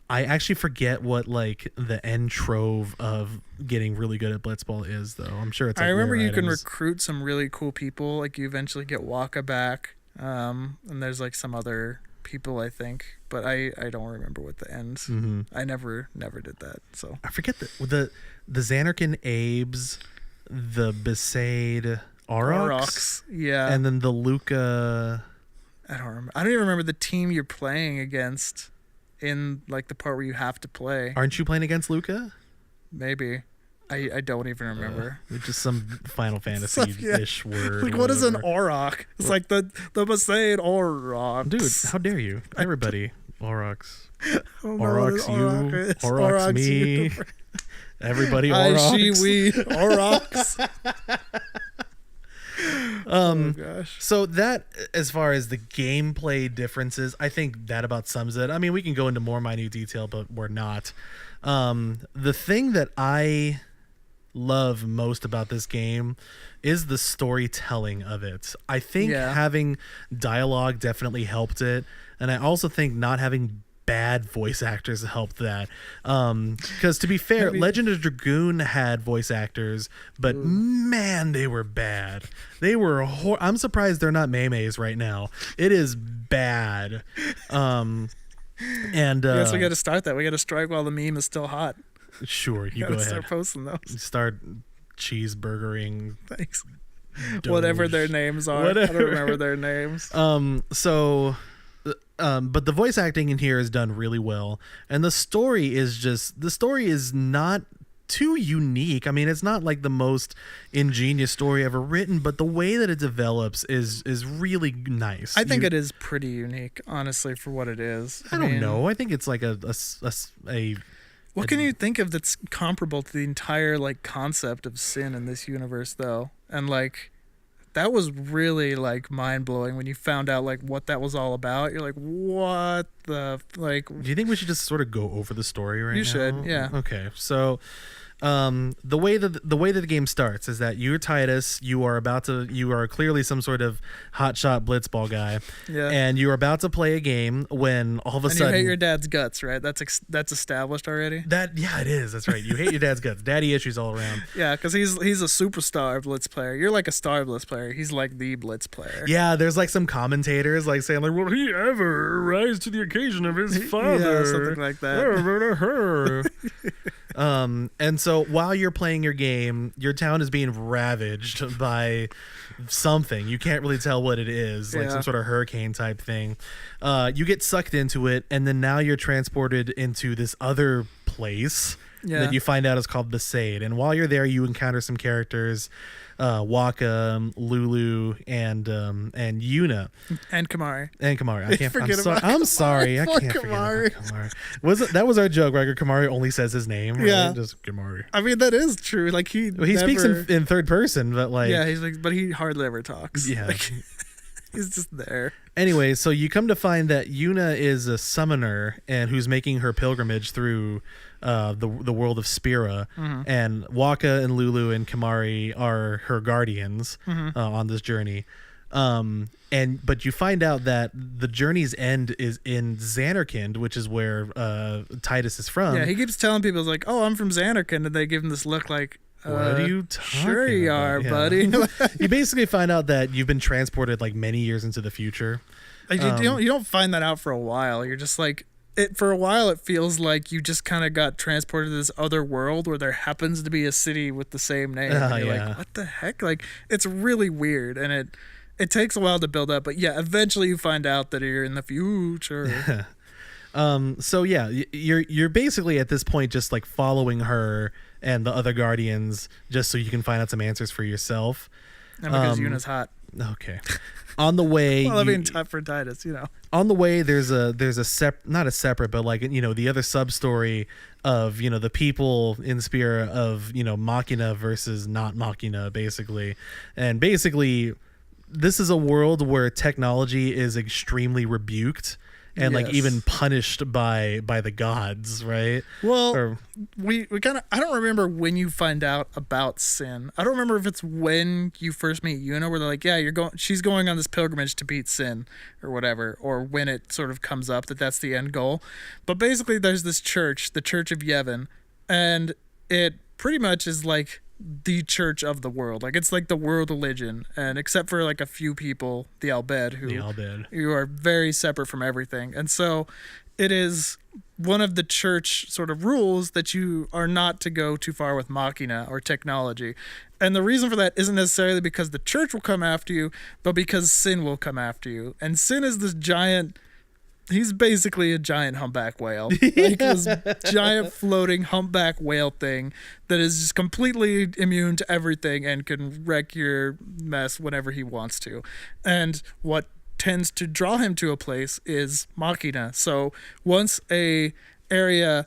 I actually forget what like the end trove of getting really good at Blitzball is, though. I'm sure it's. Like, I remember rare you can items. recruit some really cool people. Like you eventually get Waka back, and there's like some other people I think, but I don't remember what the ends. Mhm. I never did that. So I forget the Xanarkin Abes, the Besaid Aurochs, yeah. and then the Luca. I don't remember. I don't even remember the team you're playing against in like the part where you have to play. Aren't you playing against Luca? Maybe. I don't even remember. It's just some Final Fantasy-ish word. Like or what is an whatever. Auroch? It's like the Besaid Aurochs. Dude, how dare you? Everybody. Aurochs. I don't know what Aurochs an you. Auroch is. Aurochs me. you. Everybody I, Aurochs. she, we, Aurochs. Oh gosh. So that, as far as the gameplay differences, I think that about sums it. I mean, we can go into more minute detail, but we're not. The thing that I love most about this game is the storytelling of it. I think having dialogue definitely helped it, and I also think not having bad voice actors helped that. Because to be fair, Legend of Dragoon had voice actors, but man, they were bad. They were I'm surprised they're not memes right now. It is bad. And I guess we got to start that. We got to strike while the meme is still hot. Sure, you Gotta go start ahead. posting those. Start cheeseburgering. Thanks. Doge. Whatever their names are. I Whatever. don't remember their names. But the voice acting in here is done really well, and the story is not too unique. I mean, it's not like the most ingenious story ever written, but the way that it develops is really nice. I think it is pretty unique, honestly, for what it is. I don't mean, know. I think it's like a What can you think of that's comparable to the entire like concept of sin in this universe, though? And like, that was really like mind blowing when you found out like what that was all about. You're like, what the like? Do you think we should just sort of go over the story right now? You should, yeah. Okay, so the way that the game starts is that you're Titus. You are clearly some sort of hotshot blitzball guy, Yeah. and you're about to play a game when all of a And sudden you hate your dad's guts, right? That's established already. it is. That's right. You hate your dad's guts. Daddy issues all around. Yeah, because he's a superstar Blitz player. You're like a star Blitz player. He's like the Blitz player. Yeah, there's like some commentators like saying like, "Will he ever rise to the occasion of his father?" Yeah, something like that. And so while you're playing your game, your town is being ravaged by something. You can't really tell what it is, like some sort of hurricane type thing. You get sucked into it, and then now you're transported into this other place that you find out is called Besaid. And while you're there, you encounter some characters, Waka, Lulu, and Yuna. And Kamari. And Kamari. I can't Forget I'm, about I'm Kamari. sorry. I Fuck can't forget Kamari. about Kamari. That was our joke, right? Kamari only says his name, right? Yeah. Just Kamari. I mean, that is true. Like he Speaks in third person, but like he's like, but he hardly ever talks. Yeah. Like, he's just there. Anyway, so you come to find that Yuna is a summoner and who's making her pilgrimage through the world of Spira, and Waka and Lulu and Kamari are her guardians on this journey. But you find out that the journey's end is in Xanarkand, which is where Titus is from. Yeah, he keeps telling people, he's like, oh, I'm from Xanarkand, and they give him this look like, What are you talking sure you about? are, Yeah. buddy. You basically find out that you've been transported like many years into the future. Like, you don't find that out for a while. You're just like, for a while it feels like you just kind of got transported to this other world where there happens to be a city with the same name. And you're like, what the heck? Like, it's really weird, and it takes a while to build up, but yeah, eventually you find out that you're in the future. So yeah, you're basically at this point just like following her and the other guardians just so you can find out some answers for yourself. And because Yuna's hot. Okay. On the way, Well, I mean, for Titus, you know. on the way, there's a not a separate, but like, you know, the other sub story of, you know, the people in Spira of, you know, Machina versus not Machina, basically. And basically, this is a world where technology is extremely rebuked and like Yes. even punished by the gods, right? Well, Or- we kind of, I don't remember when you find out about sin. I don't remember if it's when you first meet Yuna, where they're like, yeah, she's going on this pilgrimage to beat sin or whatever, or when it sort of comes up that that's the end goal. But basically, there's this church, the Church of Yevon, and it pretty much is like the church of the world. Like, it's like the world religion, and except for like a few people, the Albed, who are very separate from everything. And so it is one of the church sort of rules that you are not to go too far with Machina or technology. And the reason for that isn't necessarily because the church will come after you, but because sin will come after you. And sin is this giant, he's basically a giant humpback whale. Like this giant floating humpback whale thing that is just completely immune to everything and can wreck your mess whenever he wants to. And what tends to draw him to a place is Machina. So once a area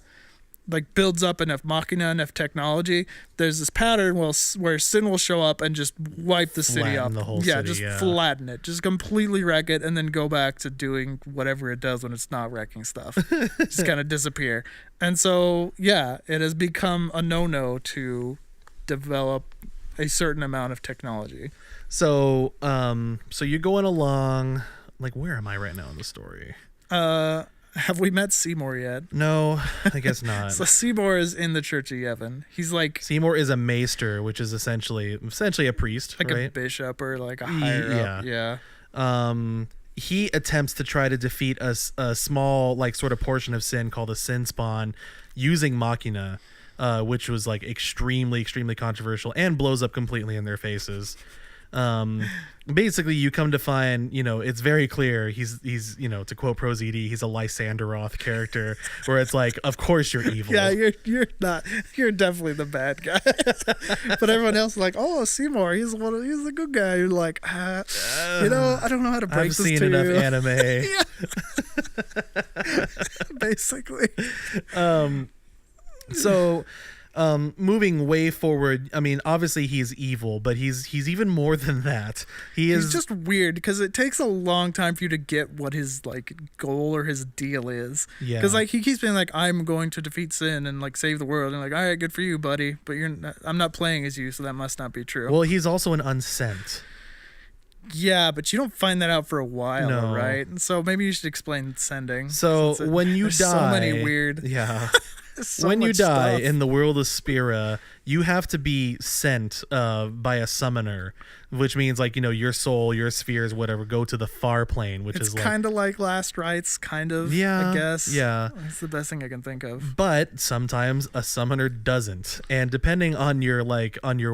like builds up enough Machina, enough technology, there's this pattern where sin will show up and just wipe the city Flatten up. the whole yeah, city, just yeah. flatten it, just completely wreck it, and then go back to doing whatever it does when it's not wrecking stuff. Just kind of disappear. And so, yeah, it has become a no-no to develop a certain amount of technology. So, so you're going along, like, where am I right now in the story? Have we met Seymour yet? No, I guess not. So Seymour is in the Church of Yevon. He's like Seymour is a maester, which is essentially a priest, a right? bishop or like a higher up. Yeah. He attempts to try to defeat a small, like, sort of portion of sin called a sin spawn using Machina, which was like extremely controversial and blows up completely in their faces. Basically, you come to find, you know, it's very clear he's you know, to quote ProZD, he's a Lysanderoth character, where it's like, of course you're evil. Yeah, you're definitely the bad guy. But everyone else is like, oh, Seymour, he's the good guy. You're like, you know, I don't know how to break I've this seen to enough you. anime. Basically. So, moving way forward, I mean, obviously he's evil, but he's even more than that. He's just weird because it takes a long time for you to get what his like goal or his deal is. Yeah. Because like he keeps being like, I'm going to defeat sin and like save the world, and like, all right, good for you, buddy. But I'm not playing as you, so that must not be true. Well, he's also an unsent. Yeah, but you don't find that out for a while, No. right? And so maybe you should explain sending. So since when you there's die, so many weird. yeah. so When you much die stuff. in the world of Spira, you have to be sent by a summoner, which means, like, you know, your soul, your spheres, whatever, go to the far plane, which It's is like, kind of like Last Rites, kind of. Yeah, I guess. yeah. It's the best thing I can think of. but sometimes a summoner doesn't, and depending on your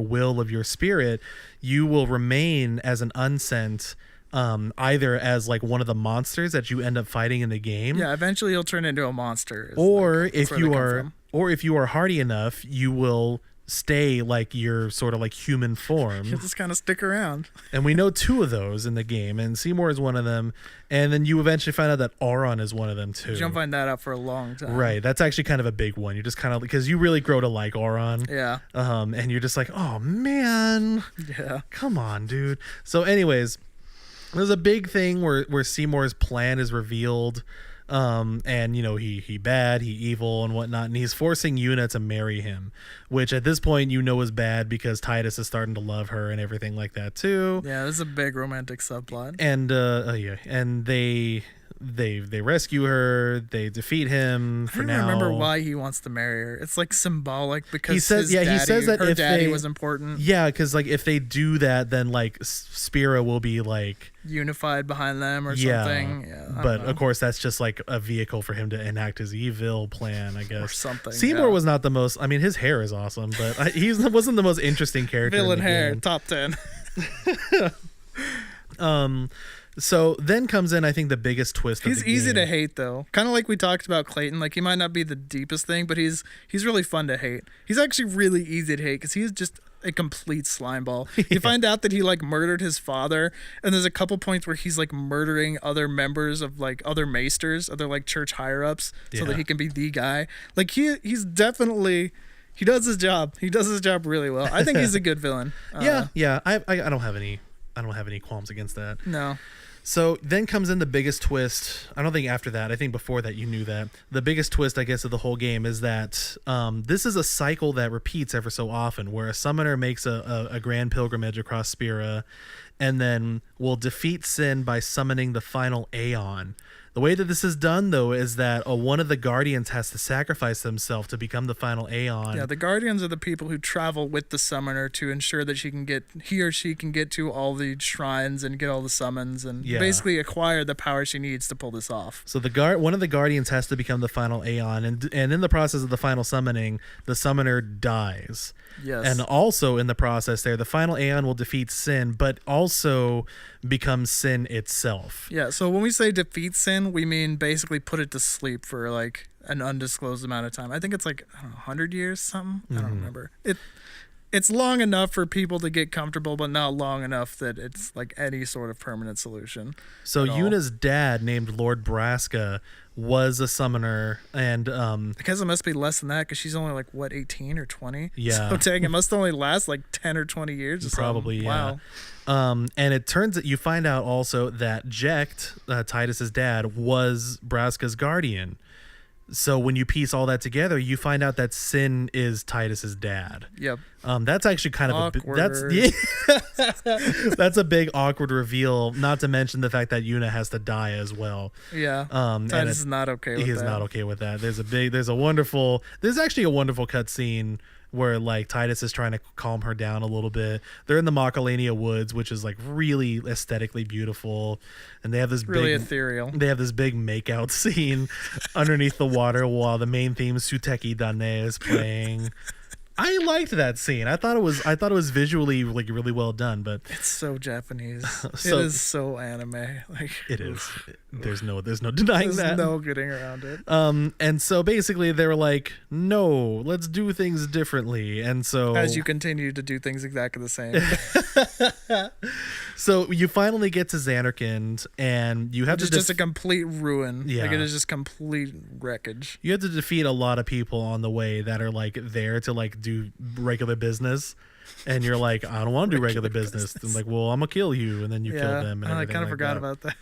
will of your spirit, you will remain as an unsent, either as like one of the monsters that you end up fighting in the game, Yeah, eventually he'll turn into a monster. is, or like, that's if where they you come are from. or if you are hardy enough, you will stay like your sort of like human form. He'll just kind of stick around. And we know two of those in the game, and Seymour is one of them, and then you eventually find out that Auron is one of them too. You don't find that out for a long time. Right, that's actually kind of a big one. You're just kind of, because you really grow to like Auron, Yeah. and you're just like, oh man, Yeah. come on, dude. So anyways, there's a big thing where Seymour's plan is revealed, and you know, he bad, he evil and whatnot, and he's forcing Yuna to marry him, which at this point you know is bad because Titus is starting to love her and everything like that too. Yeah, this is a big romantic subplot. And and they rescue her, they defeat him for I don't now. remember why he wants to marry her. It's like symbolic because He says- his yeah, he daddy, says that her if daddy they- was important, Yeah, because like if they do that, then like Spira will be like, unified behind them or yeah, something. Yeah, I but don't know. of course that's just like a vehicle for him to enact his evil plan, I guess. Or something. Seymour yeah. was not the most. I mean, his hair is awesome, but he wasn't the most interesting character. Villain in the hair, game. top 10. So then comes in, I think, the biggest twist. He's of the easy game. to hate though. Kind of like we talked about Clayton. Like he might not be the deepest thing, but he's really fun to hate. He's actually really easy to hate because he's just a complete slimeball. You find out that he like murdered his father, and there's a couple points where he's like murdering other members of like other maesters, other like church higher ups, so that Yeah. he can be the guy. Like he's definitely he does his job. He does his job really well. I think he's a good villain. Yeah. I don't have any qualms against that. No. So then comes in the biggest twist. I don't think after that. I think before that you knew that. The biggest twist, I guess, of the whole game is that this is a cycle that repeats ever so often, where a summoner makes a grand pilgrimage across Spira, and then will defeat Sin by summoning the final Aeon. The way that this is done, though, is that one of the Guardians has to sacrifice themselves to become the final Aeon. Yeah, the Guardians are the people who travel with the summoner to ensure that he or she can get to all the shrines and get all the summons and Yeah. basically acquire the power she needs to pull this off. So one of the Guardians has to become the final Aeon, and in the process of the final summoning, the summoner dies. Yes. And also in the process there, the final Aeon will defeat Sin, but also become Sin itself. Yeah, so when we say defeat Sin, we mean basically put it to sleep for like an undisclosed amount of time. I think it's like, I don't know, 100 years, something? I don't remember. It's long enough for people to get comfortable, but not long enough that it's like any sort of permanent solution. So at all. Yuna's dad, named Lord Braska, was a summoner, and I guess it must be less than that because she's only like, what, 18 or 20? Yeah. So dang, it must only last like 10 or 20 years or probably, something. yeah. Wow. And it turns that you find out also that Jecht, Titus's dad, was Braska's guardian. So when you piece all that together, you find out that Sin is Titus's dad. Yep. That's actually kind of Awkward. that's a big awkward reveal. Not to mention the fact that Yuna has to die as well. Yeah. And Titus is not okay with that. He is not okay with that. There's actually a wonderful cutscene where like Titus is trying to calm her down a little bit. They're in the Macalania woods, which is like really aesthetically beautiful, and they have this Really big ethereal. They have this big makeout scene underneath the water while the main theme Suteki Dane is playing. I liked that scene. I thought it was visually like really well done, but It's so Japanese. So- it is so anime. Like it is. There's no denying there's that. no getting around it. And so basically they were like, no, let's do things differently. And so As you continue to do things exactly the same. so you finally get to Xanarkand, and you have Which to is just a complete ruin. Yeah. Like it is just complete wreckage. you have to defeat a lot of people on the way that are like there to like do regular business. And you're like, I don't want to do regular business. And like, well, I'm gonna kill you, and then you kill them. And I everything kind of like forgot that. about that.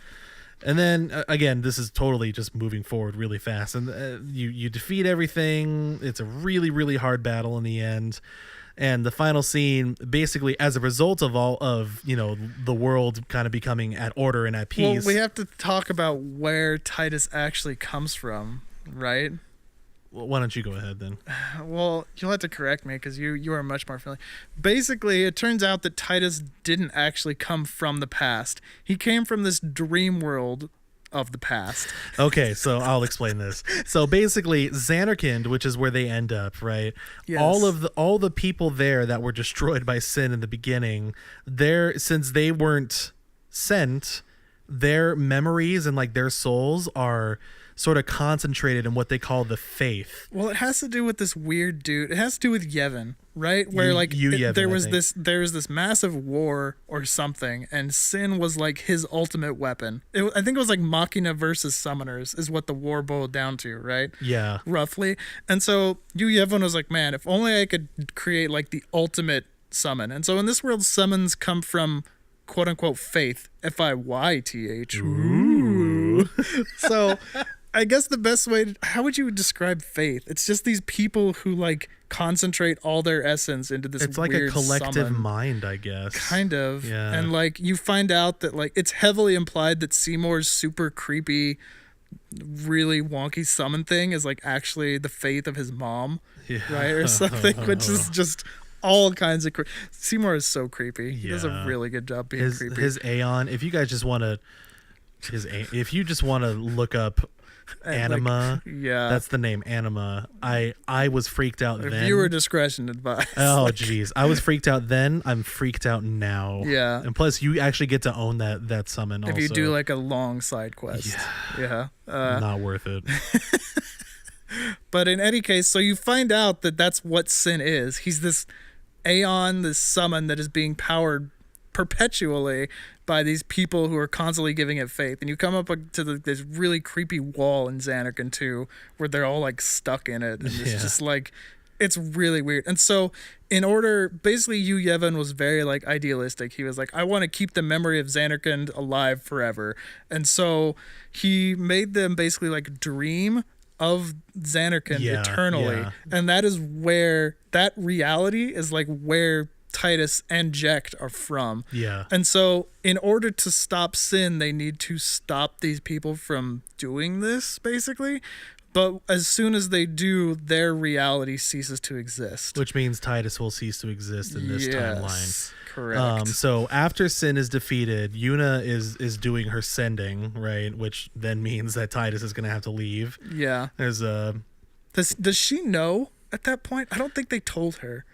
And then again, this is totally just moving forward really fast, and you defeat everything. It's a really really hard battle in the end, and the final scene, basically as a result of all of the world kind of becoming at order and at peace. Well, we have to talk about where Titus actually comes from, right? Well, why don't you go ahead then? Well, you'll have to correct me because you are much more familiar. Basically, it turns out that Titus didn't actually come from the past. He came from this dream world of the past. Okay, so I'll explain this. So basically, Xanarkand, which is where they end up, right? Yes. All the people there that were destroyed by Sin in the beginning, since they weren't sent, their memories and like their souls are sort of concentrated in what they call the faith. Well, it has to do with this weird dude. It has to do with Yevon, right? Where Yevon, there I was think. there was this massive war or something, and Sin was like his ultimate weapon. I think it was like Machina versus Summoners is what the war boiled down to, right? Yeah. Roughly. And so Yevon was like, man, if only I could create like the ultimate summon. And so in this world, summons come from quote unquote faith, Fiyth. Ooh. So I guess the best way how would you describe faith? It's just these people who like concentrate all their essence into this It's like weird a collective summon. mind, I guess. Kind of. Yeah. And like you find out that like it's heavily implied that Seymour's super creepy, really wonky summon thing is like actually the faith of his mom, Yeah. right? Or something, which is just all kinds of Seymour is so creepy. He does a Yeah. really good job being creepy. His Aeon, if you guys just want to look up And, like, Anima, yeah. that's the name, Anima. I was freaked out then. Viewer discretion advised. Oh jeez, I was freaked out then. I'm freaked out now. Yeah. And plus, you actually get to own that summon. If also. you do like a long side quest. Yeah. Not worth it. But in any case, so you find out that that's what Sin is. He's this Aeon, this summon that is being powered perpetually by these people who are constantly giving it faith. And you come up to this really creepy wall in Xanarkand 2 where they're all like stuck in it. And it's just like, it's really weird. And so basically Yu Yevon was very like idealistic. He was like, I want to keep the memory of Xanarkand alive forever. And so he made them basically like dream of Xanarkand eternally. Yeah. And that is where that reality is like where Titus and Jecht are from. Yeah. And so in order to stop sin, they need to stop these people from doing this, basically. But as soon as they do, their reality ceases to exist. Which means Titus will cease to exist in this timeline. Correct. So after sin is defeated, Yuna is doing her sending, right? Which then means that Titus is going to have to leave. Yeah. There's a... Does she know at that point? I don't think they told her.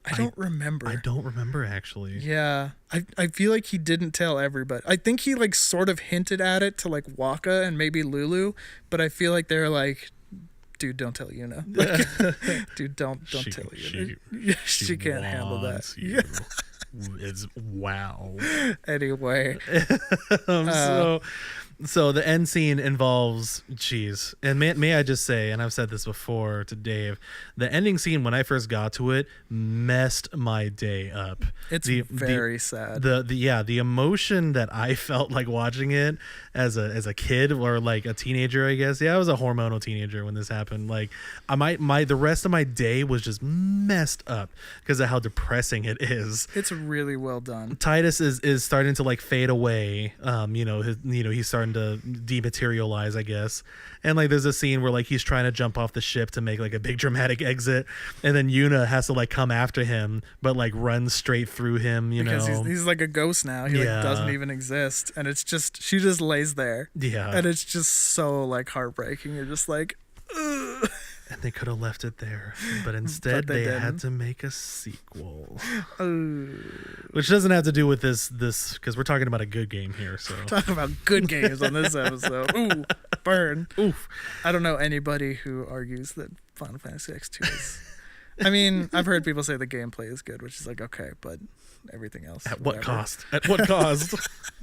I don't remember. I don't remember, actually. Yeah. I feel like he didn't tell everybody. I think he like sort of hinted at it to like Waka and maybe Lulu, but I feel like they're like, dude, don't tell Yuna. Like, dude, don't tell Yuna. She can't handle that. You. It's wow. Anyway. So the end scene involves and may I just say, and I've said this before to Dave, the ending scene when I first got to it messed my day up. It's very sad. The emotion that I felt like watching it as a kid or like a teenager, I guess. Yeah, I was a hormonal teenager when this happened. Like the rest of my day was just messed up because of how depressing it is. It's really well done. Titus is starting to like fade away. He's starting to dematerialize, I guess. And like there's a scene where like he's trying to jump off the ship to make like a big dramatic exit, and then Yuna has to like come after him, but like runs straight through him, because he's like a ghost now. He like doesn't even exist, and it's just she just lays there. Yeah. And it's just so like heartbreaking. You're just like, ugh. And they could have left it there, but instead they had to make a sequel. Which doesn't have to do with this because we're talking about a good game here. So talking about good games on this episode. Ooh, burn. Oof. I don't know anybody who argues that Final Fantasy X2 is. I mean, I've heard people say the gameplay is good, which is like okay, but everything else. At what cost? At what cost?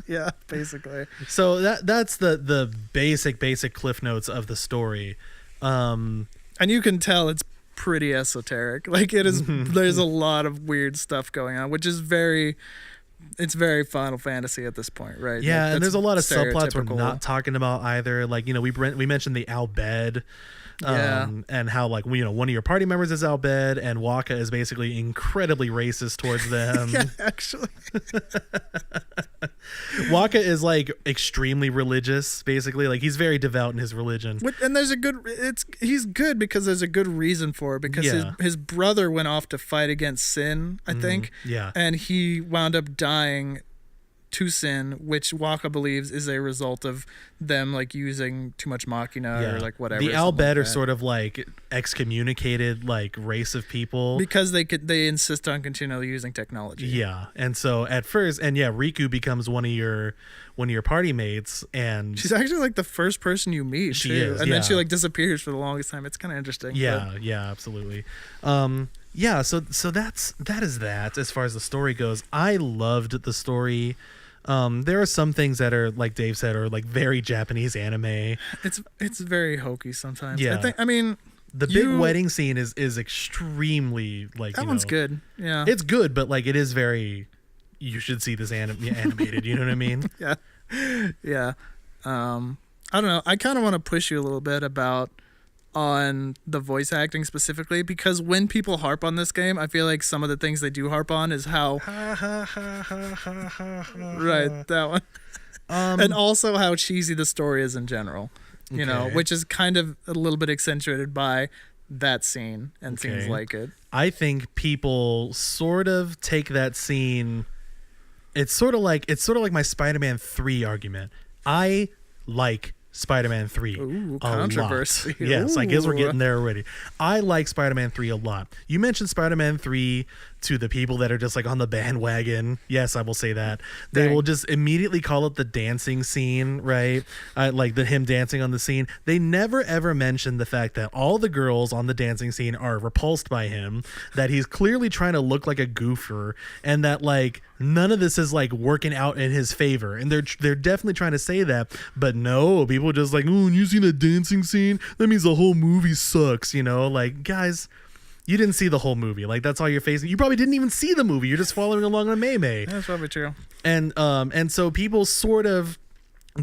Yeah, basically. So that's the basic cliff notes of the story. And you can tell it's pretty esoteric. Like it is, there's a lot of weird stuff going on, which is it's very Final Fantasy at this point, right? Yeah, like, and there's a lot of subplots we're not talking about either. Like, we mentioned the Al Bhed, and how like one of your party members is Al Bhed, and Waka is basically incredibly racist towards them. Yeah, actually. Waka is like extremely religious, basically. Like he's very devout in his religion. And there's he's good because there's a good reason for it, because his brother went off to fight against Sin, I think. Yeah. And he wound up dying to Sin, which Waka believes is a result of them like using too much Machina or like whatever. The Al Bhed are sort of like excommunicated like race of people because they insist on continually using technology. Yeah, and so at first, Riku becomes one of your party mates, and she's actually like the first person you meet. She too. is, and then she like disappears for the longest time. It's kind of interesting. Yeah, absolutely. So that is that as far as the story goes. I loved the story. There are some things that are, like Dave said, are like very Japanese anime. It's very hokey sometimes. Yeah. I mean, the big wedding scene is extremely like that one's good. Yeah, it's good, but like it is very. You should see this animated. You know what I mean? Yeah. I don't know. I kind of want to push you a little bit on the voice acting specifically, because when people harp on this game, I feel like some of the things they do harp on is how right, that one. And also how cheesy the story is in general, you know, which is kind of a little bit accentuated by that scene and scenes like it. I think people sort of take that scene. It's sort of like my Spider-Man 3 argument. I like Spider-Man 3 Ooh, a controversy. lot. Yes, I guess we're getting there already. I like Spider-Man 3 a lot. You mentioned Spider-Man 3 to the people that are just like on the bandwagon. Yes, I will say that. They Dang. will just immediately call it the dancing scene, right? Like him dancing on the scene. They never ever mention the fact that all the girls on the dancing scene are repulsed by him, that he's clearly trying to look like a goofer, and that like none of this is like working out in his favor. And they're definitely trying to say that, but no, people just like, oh, you seen the dancing scene? That means the whole movie sucks, you know? Like, guys, you didn't see the whole movie. Like, that's all you're facing. You probably didn't even see the movie. You're just following along on Mei. That's probably true. And so people sort of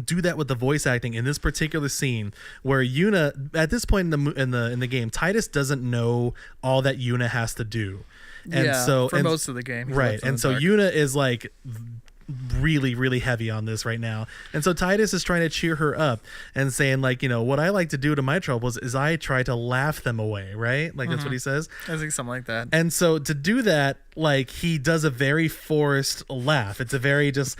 do that with the voice acting in this particular scene where Yuna, at this point in the game, Titus doesn't know all that Yuna has to do. And yeah, so for most of the game. He's right. left in And the so dark. Yuna is like really, really heavy on this right now. And so Titus is trying to cheer her up and saying like, you know, what I like to do to my troubles is I try to laugh them away, right? Like that's what he says. I think something like that. And so to do that, like he does a very forced laugh. It's a very just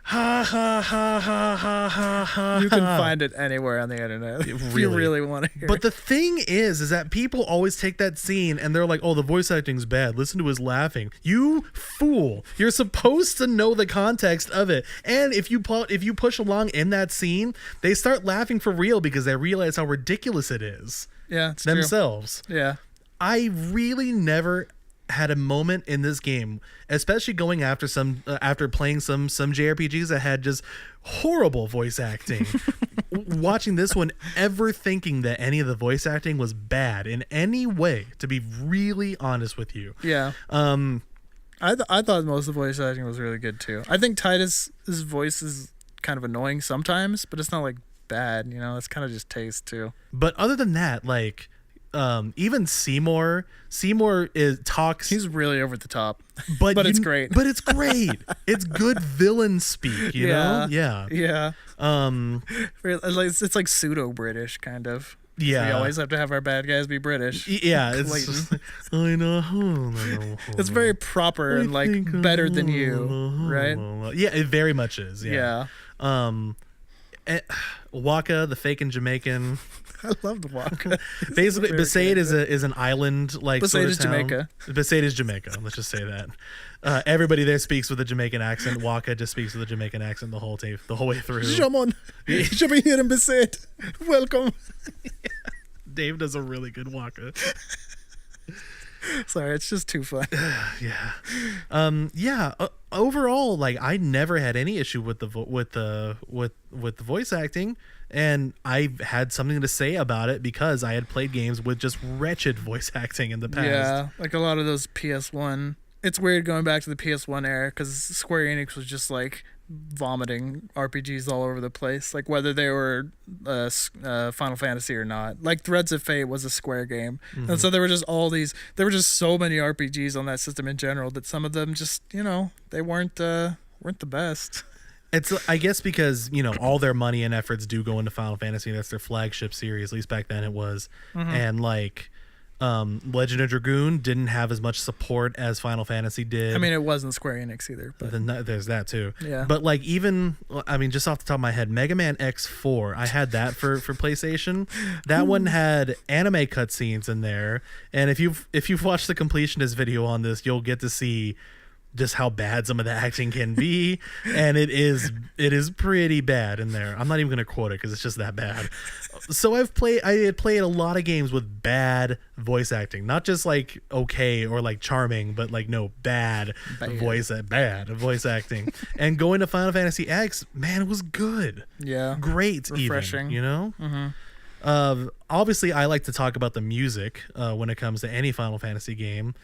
ha ha ha ha ha ha ha. You can find it anywhere on the internet if you really want to hear But it. the thing is that people always take that scene and they're like, oh, the voice acting's bad. Listen to his laughing. You fool. You're supposed to know the context of it. And if you push along in that scene, they start laughing for real because they realize how ridiculous it is Yeah, it's true. themselves. Yeah. I really never had a moment in this game, especially going after after playing some JRPGs that had just horrible voice acting. Watching this one, ever thinking that any of the voice acting was bad in any way, to be really honest with you. Yeah. I thought most of the voice acting was really good too. I think Titus's voice is kind of annoying sometimes, but it's not like bad, you know. It's kind of just taste too. But other than that, like even Seymour talks. He's really over the top, but it's great. But it's great. It's good villain speak, you know? Yeah. Yeah. Um It's like pseudo British kind of. yeah. We always have to have our bad guys be British. Yeah, it's Clayton. just like, I know. It's very proper and like better than you, right? Yeah, it very much is. Yeah. Waka, the fake and Jamaican. I loved Waka. Basically, very Besaid good. is an island like Besaid sort of is town. Jamaica. Besaid is Jamaica. Let's just say that. Everybody there speaks with a Jamaican accent. Waka just speaks with a Jamaican accent the whole way through. Jamon, you should be here in Besaid. Welcome. Dave does a really good Waka. Sorry, it's just too fun. Overall, like I never had any issue with the voice acting, and I've had something to say about it because I had played games with just wretched voice acting in the past. Yeah, like a lot of those PS1. It's weird going back to the PS1 era because Square Enix was just like vomiting RPGs all over the place, like whether they were Final Fantasy or not. Like Threads of Fate was a Square game, and so there were just so many RPGs on that system in general that some of them just, you know, they weren't the best. It's, I guess, because, you know, all their money and efforts do go into Final Fantasy. That's their flagship series. At least back then it was. And like Legend of Dragoon didn't have as much support as Final Fantasy did. I mean, it wasn't Square Enix either, but then there's that too. Yeah. But like even, I mean, just off the top of my head, Mega Man X4, I had that for PlayStation. That one had anime cutscenes in there, and if you've watched the completionist video on this, you'll get to see just how bad some of the acting can be, and it is pretty bad in there. I'm not even gonna quote it because it's just that bad. So I had played a lot of games with bad voice acting, not just like okay or like charming, but like no bad voice acting. And going to Final Fantasy X, man, it was good, yeah, great, refreshing. even, you know. Obviously, I like to talk about the music when it comes to any Final Fantasy game.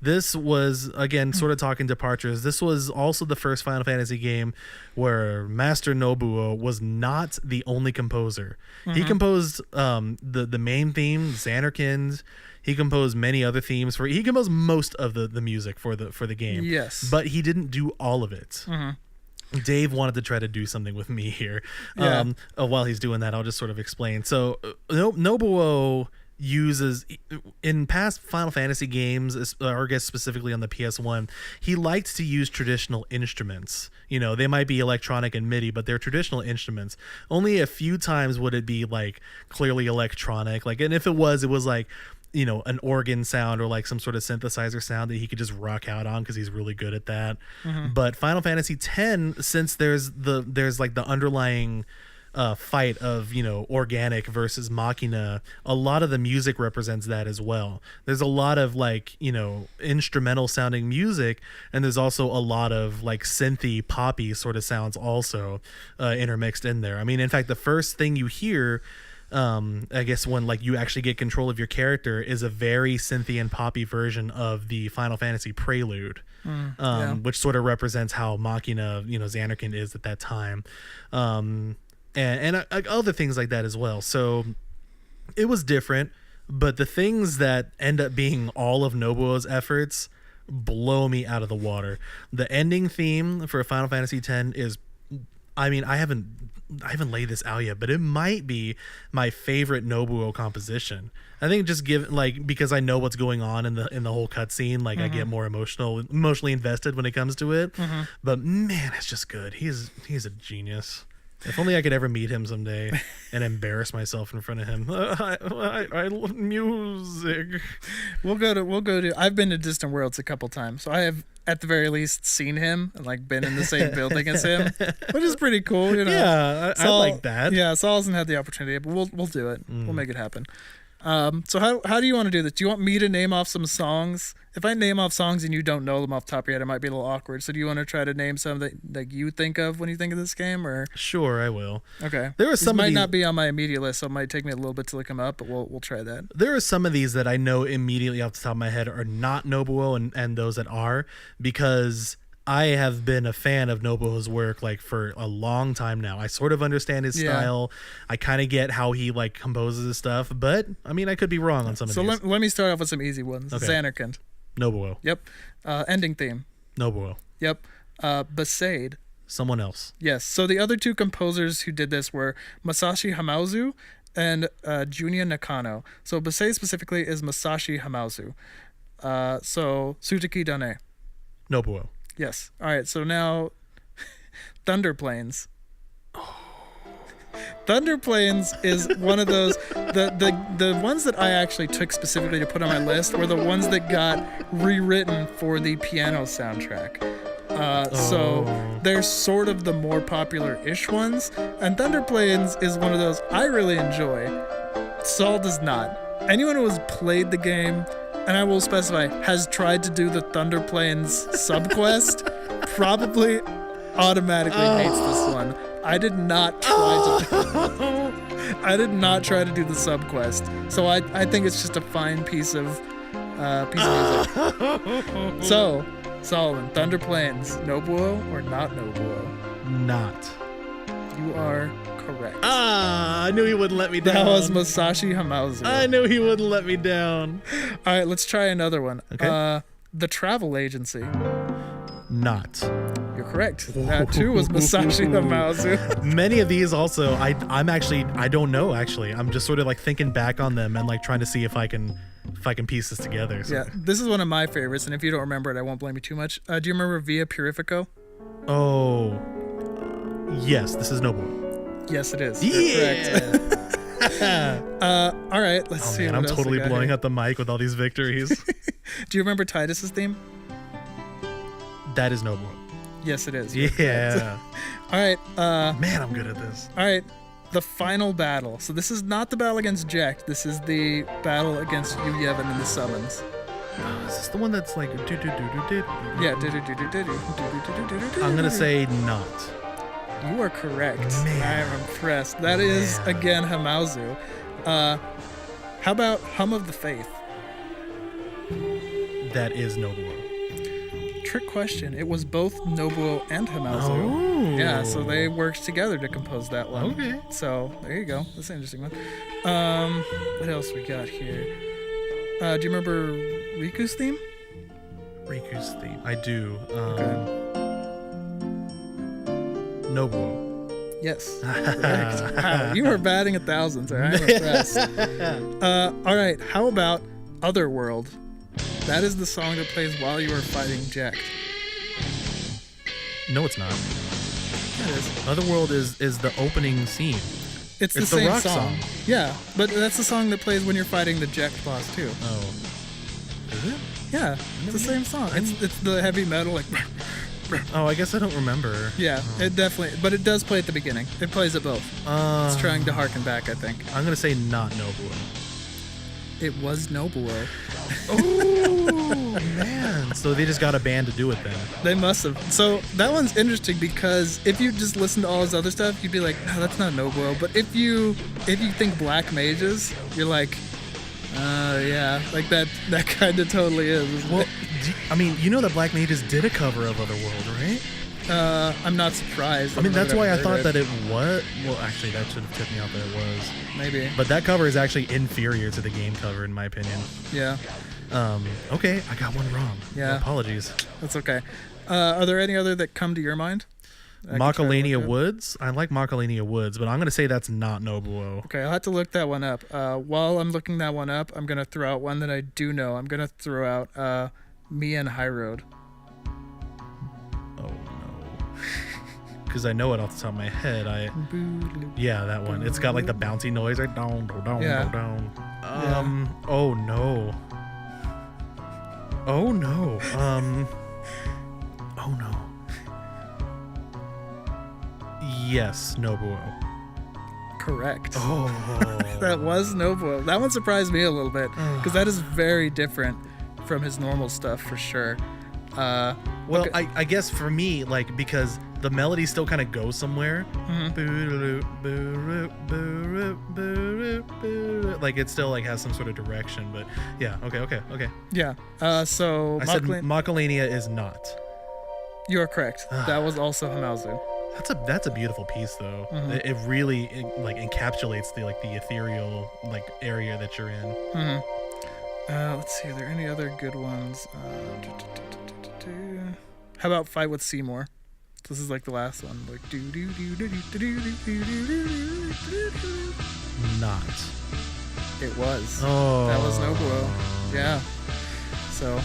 This was, again, sort of talking departures. This was also the first Final Fantasy game where Master Nobuo was not the only composer. He composed the main theme, Xanarkand. He composed many other themes he composed most of the music for the game. Yes. But he didn't do all of it. Dave wanted to try to do something with me here. Yeah. While he's doing that, I'll just sort of explain. So Nobuo uses, in past Final Fantasy games, or I guess specifically on the PS1, he liked to use traditional instruments. You know, they might be electronic and MIDI, but they're traditional instruments. Only a few times would it be like clearly electronic. Like, and if it was like an organ sound or like some sort of synthesizer sound that he could just rock out on because he's really good at that. But Final Fantasy X, since there's like the underlying fight of organic versus machina, a lot of the music represents that as well. There's a lot of like instrumental sounding music, and there's also a lot of like synthy poppy sort of sounds also intermixed in there. I mean, in fact, the first thing you hear, I guess when like you actually get control of your character, is a very synthy and poppy version of the Final Fantasy Prelude, which sort of represents how machina Zanarkand is at that time. And other things like that as well. So it was different, but the things that end up being all of Nobuo's efforts blow me out of the water. The ending theme for Final Fantasy X is, I mean, I haven't laid this out yet, but it might be my favorite Nobuo composition. I think just because I know what's going on in the whole cutscene, like I get more emotionally invested when it comes to it. But man, it's just good. He's a genius. If only I could ever meet him someday and embarrass myself in front of him. I love music. We'll go to. I've been to Distant Worlds a couple times, so I have at the very least seen him and like been in the same building as him, which is pretty cool. Yeah, I like that. Yeah, Saul hasn't had the opportunity, but we'll do it. We'll make it happen. So how do you want to do this? Do you want me to name off some songs? If I name off songs and you don't know them off the top of your head, it might be a little awkward. So do you want to try to name some that like you think of when you think of this game, or? Sure, I will. Okay. There are some might not be on my immediate list, so it might take me a little bit to look them up, but we'll try that. There are some of these that I know immediately off the top of my head are not Nobuo, and those that are, because I have been a fan of Nobuo's work like for a long time now. I sort of understand his style. I kind of get how he like composes his stuff, but I mean, I could be wrong on some of these. So let me start off with some easy ones. Okay. Zanarkand. Nobuo. Yep. Ending theme. Nobuo. Yep. Besaid. Someone else. Yes. So the other two composers who did this were Masashi Hamauzu and Junya Nakano. So Besaid specifically is Masashi Hamauzu. So Tsutaki Dane. Nobuo. Yes. All right. So now, Thunder Plains. Thunder Plains is one of those. The ones that I actually took specifically to put on my list were the ones that got rewritten for the piano soundtrack. So they're sort of the more popular-ish ones, and Thunder Plains is one of those I really enjoy. Saul does not. Anyone who has played the game, and I will specify, has tried to do the Thunder Plains subquest, probably automatically hates this one. I did not try to do the subquest, so I think it's just a fine piece of music. So, Solomon, Thunder Plains, Nobuo or not Nobuo? Not. You are correct. I knew he wouldn't let me down. That was Masashi Hamauzu. I knew he wouldn't let me down. All right, let's try another one. Okay. The Travel Agency. Not. You're correct. That too was Masashi Hamauzu. Many of these also, I don't know actually. I'm just sort of like thinking back on them and like trying to see if I can piece this together. So. Yeah, this is one of my favorites, and if you don't remember it, I won't blame you too much. Do you remember Via Purifico? Oh, yes. This is Nobuo. Yes, it is. You're correct. All right, let's see. Man, what I'm else totally we got blowing here. up the mic with all these victories. Do you remember Titus's theme? That is Nobuo. Yes, it is. You're Yeah. All right. Man, I'm good at this. All right. The final battle. So this is not the battle against Jack. This is the battle against Yu Yevon and the summons. Is this the one that's like do-do-do-do-do? Yeah. I'm gonna say not. You are correct. Man. I am impressed. That is again Hamauzu. How about Hum of the Faith? That is Nobuo. Trick question. It was both Nobuo and Hamauzu. Oh. Yeah, so they worked together to compose that one. Okay. So there you go. That's an interesting one. What else we got here? Do you remember Riku's theme? Riku's theme. I do. Okay. Nobuo. Yes. Correct. Wow, you are batting 1,000, sir. I'm impressed. All right. How about Otherworld? That is the song that plays while you are fighting Jack. No, it's not. That is. Otherworld is the opening scene. It's the the same rock song. song. Yeah, but that's the song that plays when you're fighting the Jekt boss too. Oh. Is it? Yeah, it's the same song. It's the heavy metal like. Oh, I guess I don't remember. Yeah, it definitely. But it does play at the beginning. It plays at both. It's trying to harken back, I think. I'm gonna say not Nobuo. It was Nobuo. Oh man! So they just got a band to do it then. They must have. So that one's interesting because if you just listen to all his other stuff, you'd be like, no, that's not Nobuo. But if you think Black Mages, you're like, yeah, like that kind of totally is. Well, I mean, you know that Black Mages did a cover of Otherworld, right? I'm not surprised. I mean, that's why I thought that that it was. Well, actually, that should have tipped me off that it was. maybe. But that cover is actually inferior to the game cover, in my opinion. Yeah, Okay, I got one wrong. Yeah. Apologies. that's okay. Are there any other that come to your mind? I can try to Macalania look up. Woods. I like Macalania Woods, but I'm gonna say that's not Nobuo. Okay, I'll have to look that one up. While I'm looking that one up, I'm gonna throw out one that I do know. I'm gonna throw out Mia and High Road. Oh no. Because I know it off the top of my head. Yeah, that one. It's got like the bouncy noise, right? Down, down, Yeah. down. Yeah. Oh no. Oh no. Oh no. Yes, Nobuo. Correct. Oh. That was Nobuo. That one surprised me a little bit because that is very different from his normal stuff for sure. Well, okay. I guess for me, like, because the melody still kind of goes somewhere. Like, it still like has some sort of direction, but yeah. Okay. Yeah. So I said Macalania, Macalania is not. you are correct. That was also Hamauzu. That's a beautiful piece though. It really like encapsulates the ethereal like area that you're in. Let's see. Are there any other good ones? How about Fight with Seymour? This is like the last one. Like Not. It was. Oh. That was Nobuo. Yeah. So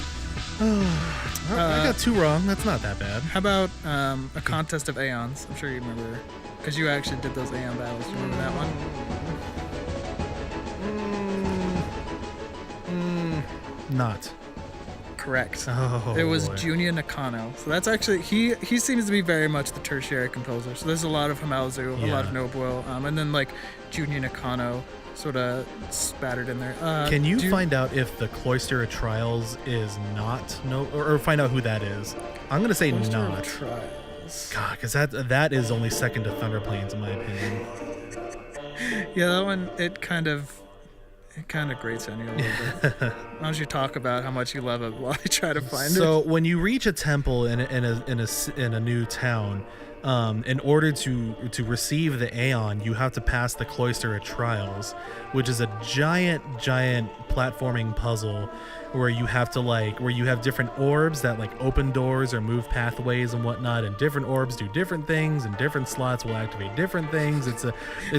I got two wrong. That's not that bad. how about a contest of Aeons? I'm sure you remember because you actually did those Aeon battles. Do you remember that one? Not. Correct. Oh. It was boy. Junya Nakano. So that's actually he seems to be very much the tertiary composer. So there's a lot of Hamauzu, a lot of Yeah. Nobuo, and then like Junya Nakano sort of spattered in there. Can you do find out if the Cloister of Trials is not or find out who that is? I'm gonna say Cloister of not. Trials. God, because that is only second to Thunder Plains in my opinion. Yeah, that one it kind of grates on you a little bit. Why don't you talk about how much you love it while I try to find it? So when you reach a temple in a new town, in order to receive the Aeon, you have to pass the Cloister of Trials, which is a giant platforming puzzle where you have different orbs that like open doors or move pathways and whatnot, and different orbs do different things, and different slots will activate different things. It's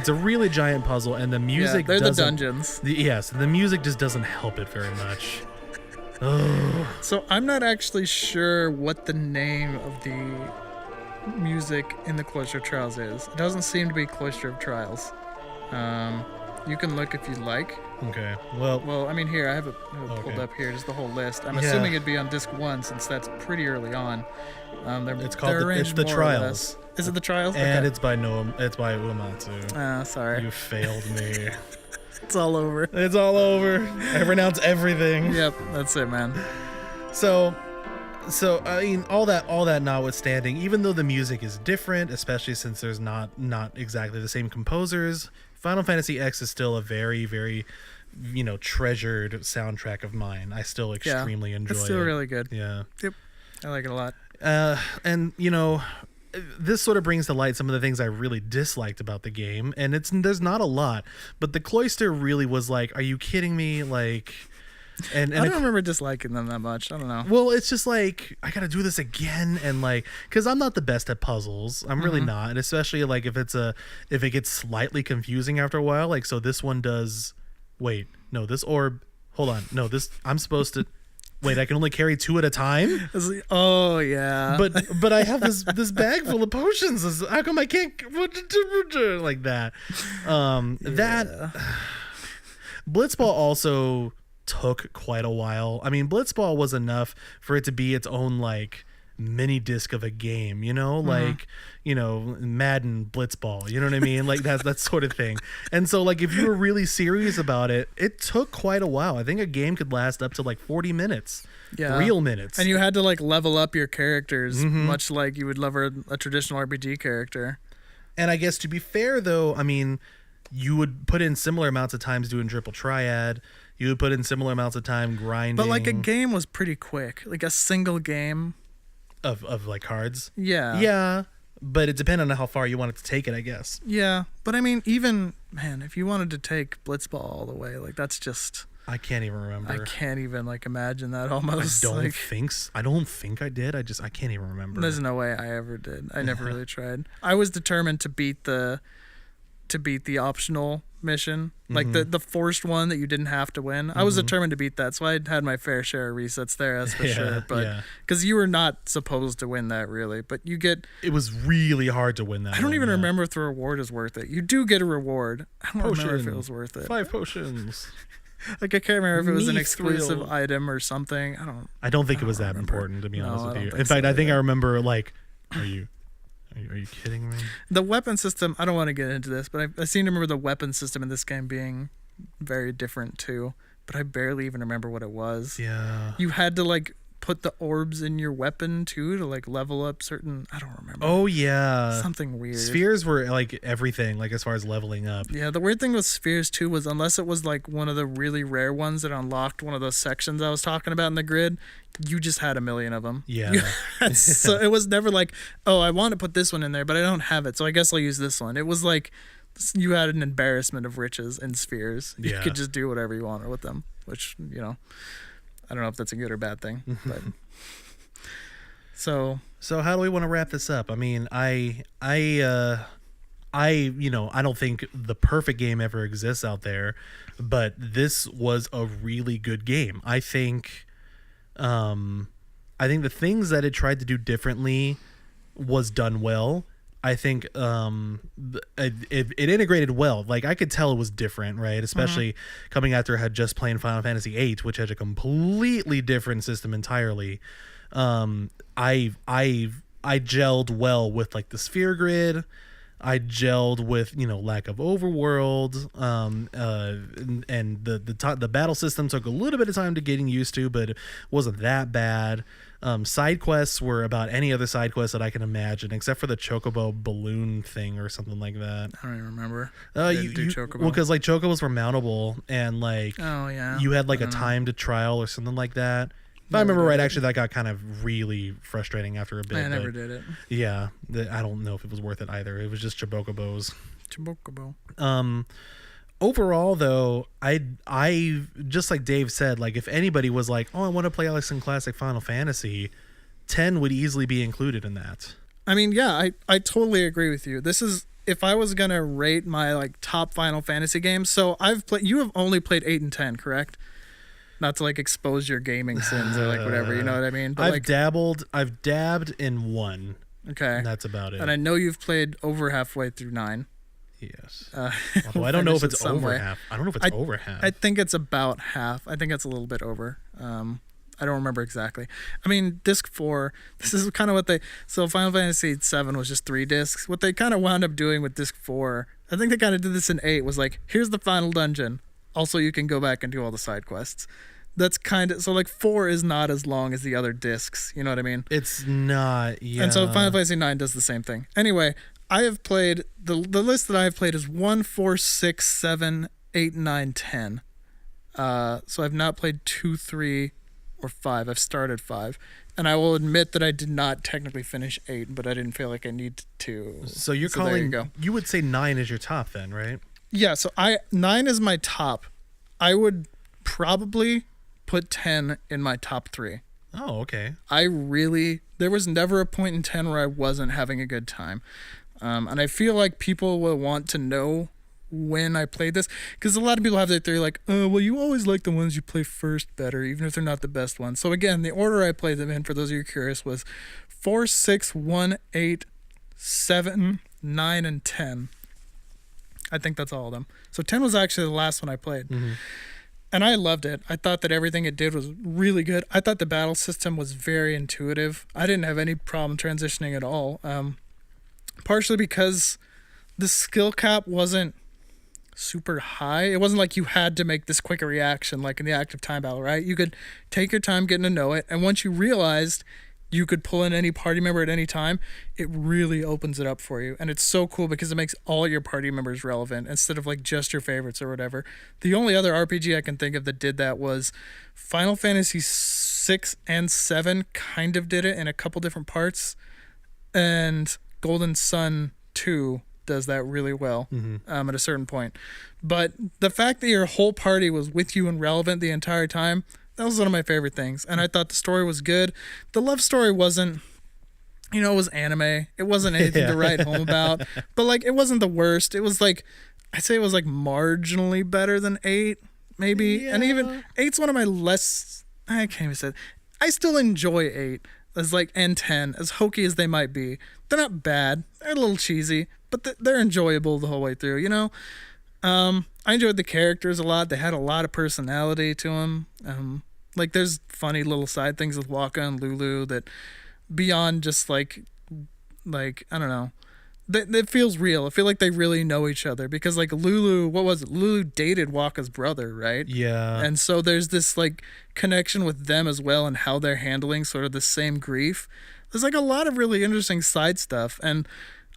a really giant puzzle, and the music they're the doesn't. dungeons. Yes, the music just doesn't help it very much. Oh. So I'm not actually sure what the name of the music in the Cloister of Trials is. It doesn't seem to be Cloister of Trials. You can look if you'd like. Okay. Well, Well, I mean, here I have it pulled Okay. up here, just the whole list. I'm Yeah. assuming it'd be on disc 1 since that's pretty early on. It's called it's the Trials. Is it the Trials? and Okay. it's by Uematsu. Sorry, You failed me. it's all over. It's all over. I renounce everything. Yep, that's it, man. So I mean, all that notwithstanding, even though the music is different, especially since there's not exactly the same composers, Final Fantasy X is still a very, very, treasured soundtrack of mine. I still extremely enjoy It's still it. really good. Yeah. Yep, I like it a lot. And this sort of brings to light some of the things I really disliked about the game, and there's not a lot, but the Cloister really was like, are you kidding me? Like, and I don't remember disliking them that much. I don't know. well, it's just like I gotta do this again, and like, because I'm not the best at puzzles. I'm really not, and especially like if it gets slightly confusing after a while. Like, so this one does. Wait, no, this orb. Hold on, no, this I'm supposed to. wait, I can only carry 2 at a time? It's like, oh yeah. But I have this bag full of potions. How come I can't like that? That Blitzball also took quite a while. I mean, Blitzball was enough for it to be its own like mini disc of a game, you know, like, you know, Madden Blitzball, you know what I mean? Like that sort of thing. And so like if you were really serious about it, it took quite a while. I think a game could last up to like 40 minutes. Yeah. Real minutes. And you had to like level up your characters much like you would level a traditional RPG character. And I guess to be fair though, I mean, you would put in similar amounts of times doing triple triad. You would put in similar amounts of time grinding. But like a game was pretty quick. Like a single game of like cards. Yeah. Yeah. But it depended on how far you wanted to take it, I guess. Yeah. But I mean, even man, if you wanted to take Blitzball all the way, like that's just I can't even remember. I can't even like imagine that almost. I like, don't think I did. I can't even remember. There's no way I ever did. I never really tried. I was determined to beat the optional mission, like the forced one that you didn't have to win. I was determined to beat that, so I had my fair share of resets there, that's for sure. But because you were not supposed to win that really, but you get. It was really hard to win that. I don't even remember if the reward is worth it. You do get a reward. I don't remember if it was worth it. 5 potions. Like I can't remember if it was an exclusive Mithril. item or something. I don't think it was that important, to be honest with you. In fact, I think I remember like, Are you kidding me? The weapon system, I don't want to get into this, but I seem to remember the weapon system in this game being very different too, but I barely even remember what it was. Yeah. You had to like put the orbs in your weapon too to like level up certain, I don't remember. Oh yeah. Something weird. Spheres were like everything, like as far as leveling up. Yeah, the weird thing with spheres too was unless it was like one of the really rare ones that unlocked one of those sections I was talking about in the grid, you just had a million of them. Yeah. So it was never like, oh, I want to put this one in there, but I don't have it, so I guess I'll use this one. It was like you had an embarrassment of riches in spheres. You Yeah. could just do whatever you wanted with them, which, you know, I don't know if that's a good or bad thing, but so how do we want to wrap this up? I mean, I you know, I don't think the perfect game ever exists out there, but this was a really good game. I think the things that it tried to do differently was done well. I think it integrated well. Like I could tell it was different, right? Especially coming after I had just playing Final Fantasy VIII, which had a completely different system entirely. I gelled well with like the sphere grid. I gelled with, you know, lack of overworld, and the battle system took a little bit of time to getting used to, but it wasn't that bad. Side quests were about any other side quest that I can imagine, except for the Chocobo balloon thing or something like that. I don't even remember. You Chocobo. well, because like Chocobos were mountable, and like Oh yeah. you had like a I don't know. timed trial or something like that. If I remember right, actually, that got kind of really frustrating after a bit. I never but did it. Yeah, I don't know if it was worth it either. It was just Chocobos. Chocobo. Overall, though, I just like Dave said, like if anybody was like, oh, I want to play like some classic Final Fantasy, 10 would easily be included in that. I mean, yeah, I totally agree with you. This is if I was gonna rate my like top Final Fantasy games. So you have only played 8 and 10, correct? Not to like expose your gaming sins or like whatever, you know what I mean? But I've dabbed in 1. Okay. And that's about it. And I know you've played over halfway through 9. Yes. Although I don't know if it's some over way. half. I don't know if it's over half. I think it's about half. I think it's a little bit over. I don't remember exactly. I mean, disc 4, this is kind of so Final Fantasy 7 was just 3 discs. What they kind of wound up doing with disc 4, I think they kind of did this in 8, was like, here's the final dungeon. Also, you can go back and do all the side quests. That's kind of, so like 4 is not as long as the other discs. You know what I mean? It's not, yeah. And so Final Fantasy 9 does the same thing. Anyway, I have played, the list that I have played is 1, 4, 6, 7, 8, 9, 10. So I've not played 2, 3, or 5. I've started 5. And I will admit that I did not technically finish 8, but I didn't feel like I needed to. So you're there calling, you go. You would say 9 is your top then, right? Yeah, so 9 is my top. I would probably put 10 in my top 3. Oh, okay. There was never a point in 10 where I wasn't having a good time. And I feel like people will want to know when I played this, because a lot of people have their theory like, oh, well, you always like the ones you play first better, even if they're not the best ones. So again, the order I played them in, for those of you curious, was 4, 6, 1, 8, 7, 9, and 10. I think that's all of them. So 10 was actually the last one I played. And I loved it. I thought that everything it did was really good. I thought the battle system was very intuitive. I didn't have any problem transitioning at all. Partially because the skill cap wasn't super high. It wasn't like you had to make this quick a reaction like in the active time battle, right? You could take your time getting to know it. And once you realized you could pull in any party member at any time, it really opens it up for you. And it's so cool because it makes all your party members relevant instead of like just your favorites or whatever. The only other RPG I can think of that did that was Final Fantasy 6 and 7 kind of did it in a couple different parts. And Golden Sun 2 does that really well at a certain point. But the fact that your whole party was with you and relevant the entire time, that was one of my favorite things. And I thought the story was good. The love story wasn't, it was anime. It wasn't anything to write home about. But, like, it wasn't the worst. It was, like, I'd say it was, like, marginally better than 8, maybe. Yeah. And even 8's one of my less, I can't even say it. I still enjoy 8 as, like, and 10, as hokey as they might be. They're not bad. They're a little cheesy, but they're enjoyable the whole way through, I enjoyed the characters a lot. They had a lot of personality to them. Like, there's funny little side things with Waka and Lulu that beyond just like I don't know, it feels real. I feel like they really know each other because like Lulu, what was it? Lulu dated Waka's brother, right? Yeah. And so there's this like connection with them as well and how they're handling sort of the same grief. There's like a lot of really interesting side stuff, and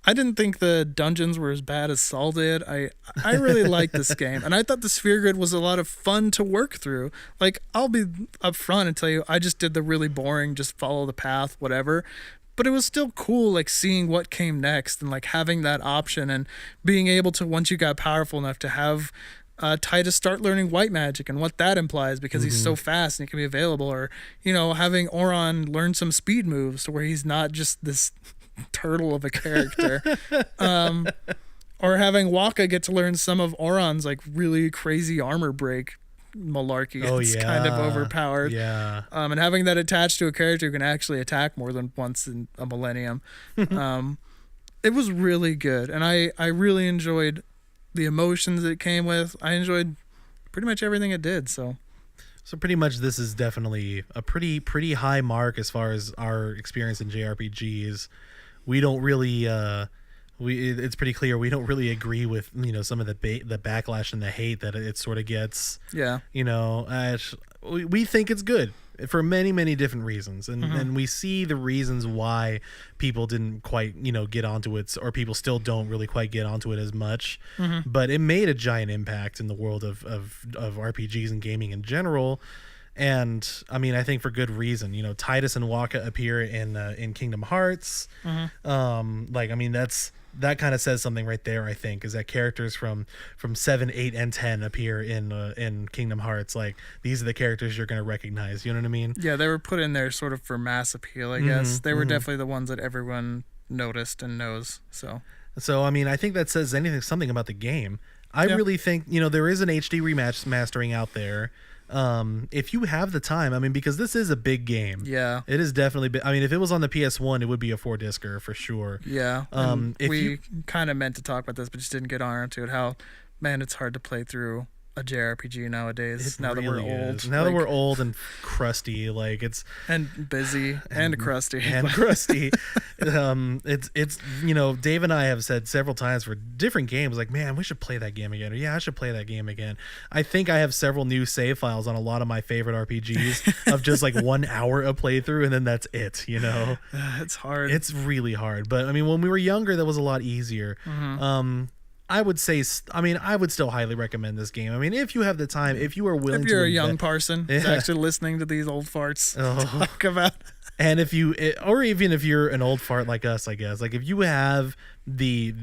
I didn't think the dungeons were as bad as Saul did. I really liked this game, and I thought the sphere grid was a lot of fun to work through. Like, I'll be upfront and tell you, I just did the really boring, just follow the path, whatever. But it was still cool, like, seeing what came next and, like, having that option and being able to, once you got powerful enough, to have Titus start learning white magic and what that implies because he's so fast and he can be available. Or, having Oron learn some speed moves to where he's not just this turtle of a character, or having Waka get to learn some of Oron's like really crazy armor break malarkey. It's kind of overpowered. And having that attached to a character who can actually attack more than once in a millennium. It was really good, and I really enjoyed the emotions it came with. I enjoyed pretty much everything it did. So pretty much this is definitely a pretty high mark as far as our experience in JRPGs. We don't really it's pretty clear we don't really agree with some of the backlash and the hate that it sort of gets. We think it's good for many different reasons, and we see the reasons why people didn't quite get onto it, or people still don't really quite get onto it as much. But it made a giant impact in the world of RPGs and gaming in general. And I mean, I think for good reason. Titus and Waka appear in Kingdom Hearts. That kind of says something right there. I think is that characters from 7, 8, and 10 appear in Kingdom Hearts. Like, these are the characters you're going to recognize. You know what I mean? Yeah, they were put in there sort of for mass appeal, I guess. They were definitely the ones that everyone noticed and knows. So I mean, I think that says something about the game. I really think there is an HD remastering out there. If you have the time, I mean, because this is a big game. Yeah, it is definitely big. I mean, if it was on the PS1, it would be a 4-discer for sure. Yeah. We kind of meant to talk about this, but just didn't get on to it. How, man, it's hard to play through a JRPG nowadays. Now that we're old. Now that we're old and crusty, like and busy and crusty. It's Dave and I have said several times for different games, like, man, we should play that game again, or yeah, I should play that game again. I think I have several new save files on a lot of my favorite RPGs of just like 1 hour of playthrough, and then that's it. It's hard. It's really hard, but I mean, when we were younger, that was a lot easier. I would say, I would still highly recommend this game. I mean, if you have the time, if you are willing to. If you're a young person who's actually listening to these old farts talk about. And or even if you're an old fart like us, I guess, like if you have the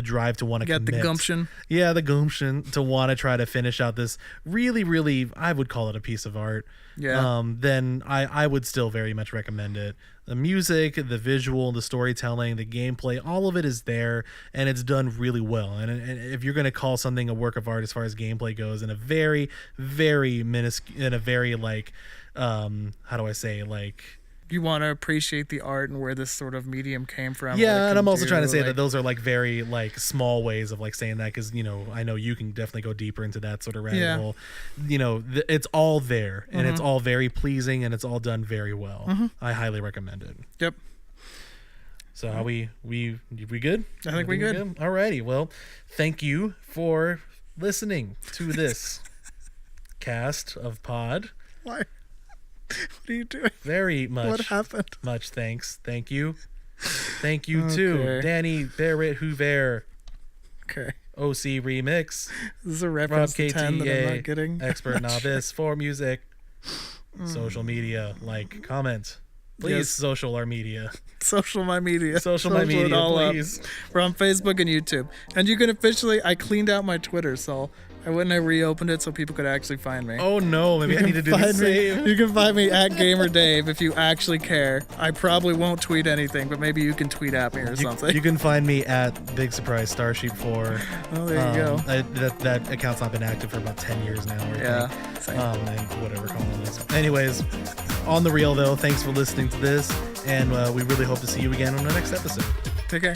drive to want to commit. The gumption. Yeah, the gumption to want to try to finish out this really, really, I would call it a piece of art. then I would still very much recommend it. The music, the visual, the storytelling, the gameplay, all of it is there, and it's done really well. And if you're going to call something a work of art as far as gameplay goes, in a very, very like, how do I say, like, you want to appreciate the art and where this sort of medium came from. Yeah, and I'm also trying to say that those are like very like small ways of like saying that, because I know you can definitely go deeper into that sort of rabbit hole. It's all there, and it's all very pleasing, and it's all done very well. I highly recommend it. Yep. So are we good? I think we good. Alrighty. Well, thank you for listening to this cast of Pod. Why? What are you doing? Very much. What happened? Much thanks. Thank you. Thank you too, Danny Barrett Hoover. Okay. OC Remix. This is a reference Rob to 10 that I'm not getting. Expert novice for music. Social media, like, comment. Please, Yes. social our media. Social my media. Social my it media, all up. please. We're on Facebook and YouTube. And you can I cleaned out my Twitter, so I reopened it so people could actually find me. Oh no, maybe I need to do the Find me- same. You can find me at GamerDave if you actually care. I probably won't tweet anything, but maybe you can tweet at me or something. You can find me at Big Surprise Starsheep 4. Oh, there you go. That account's not been active for about 10 years now. I Yeah. think. Same. And whatever calling this. Anyways, on the real though, thanks for listening to this, and we really hope to see you again on the next episode. Take care.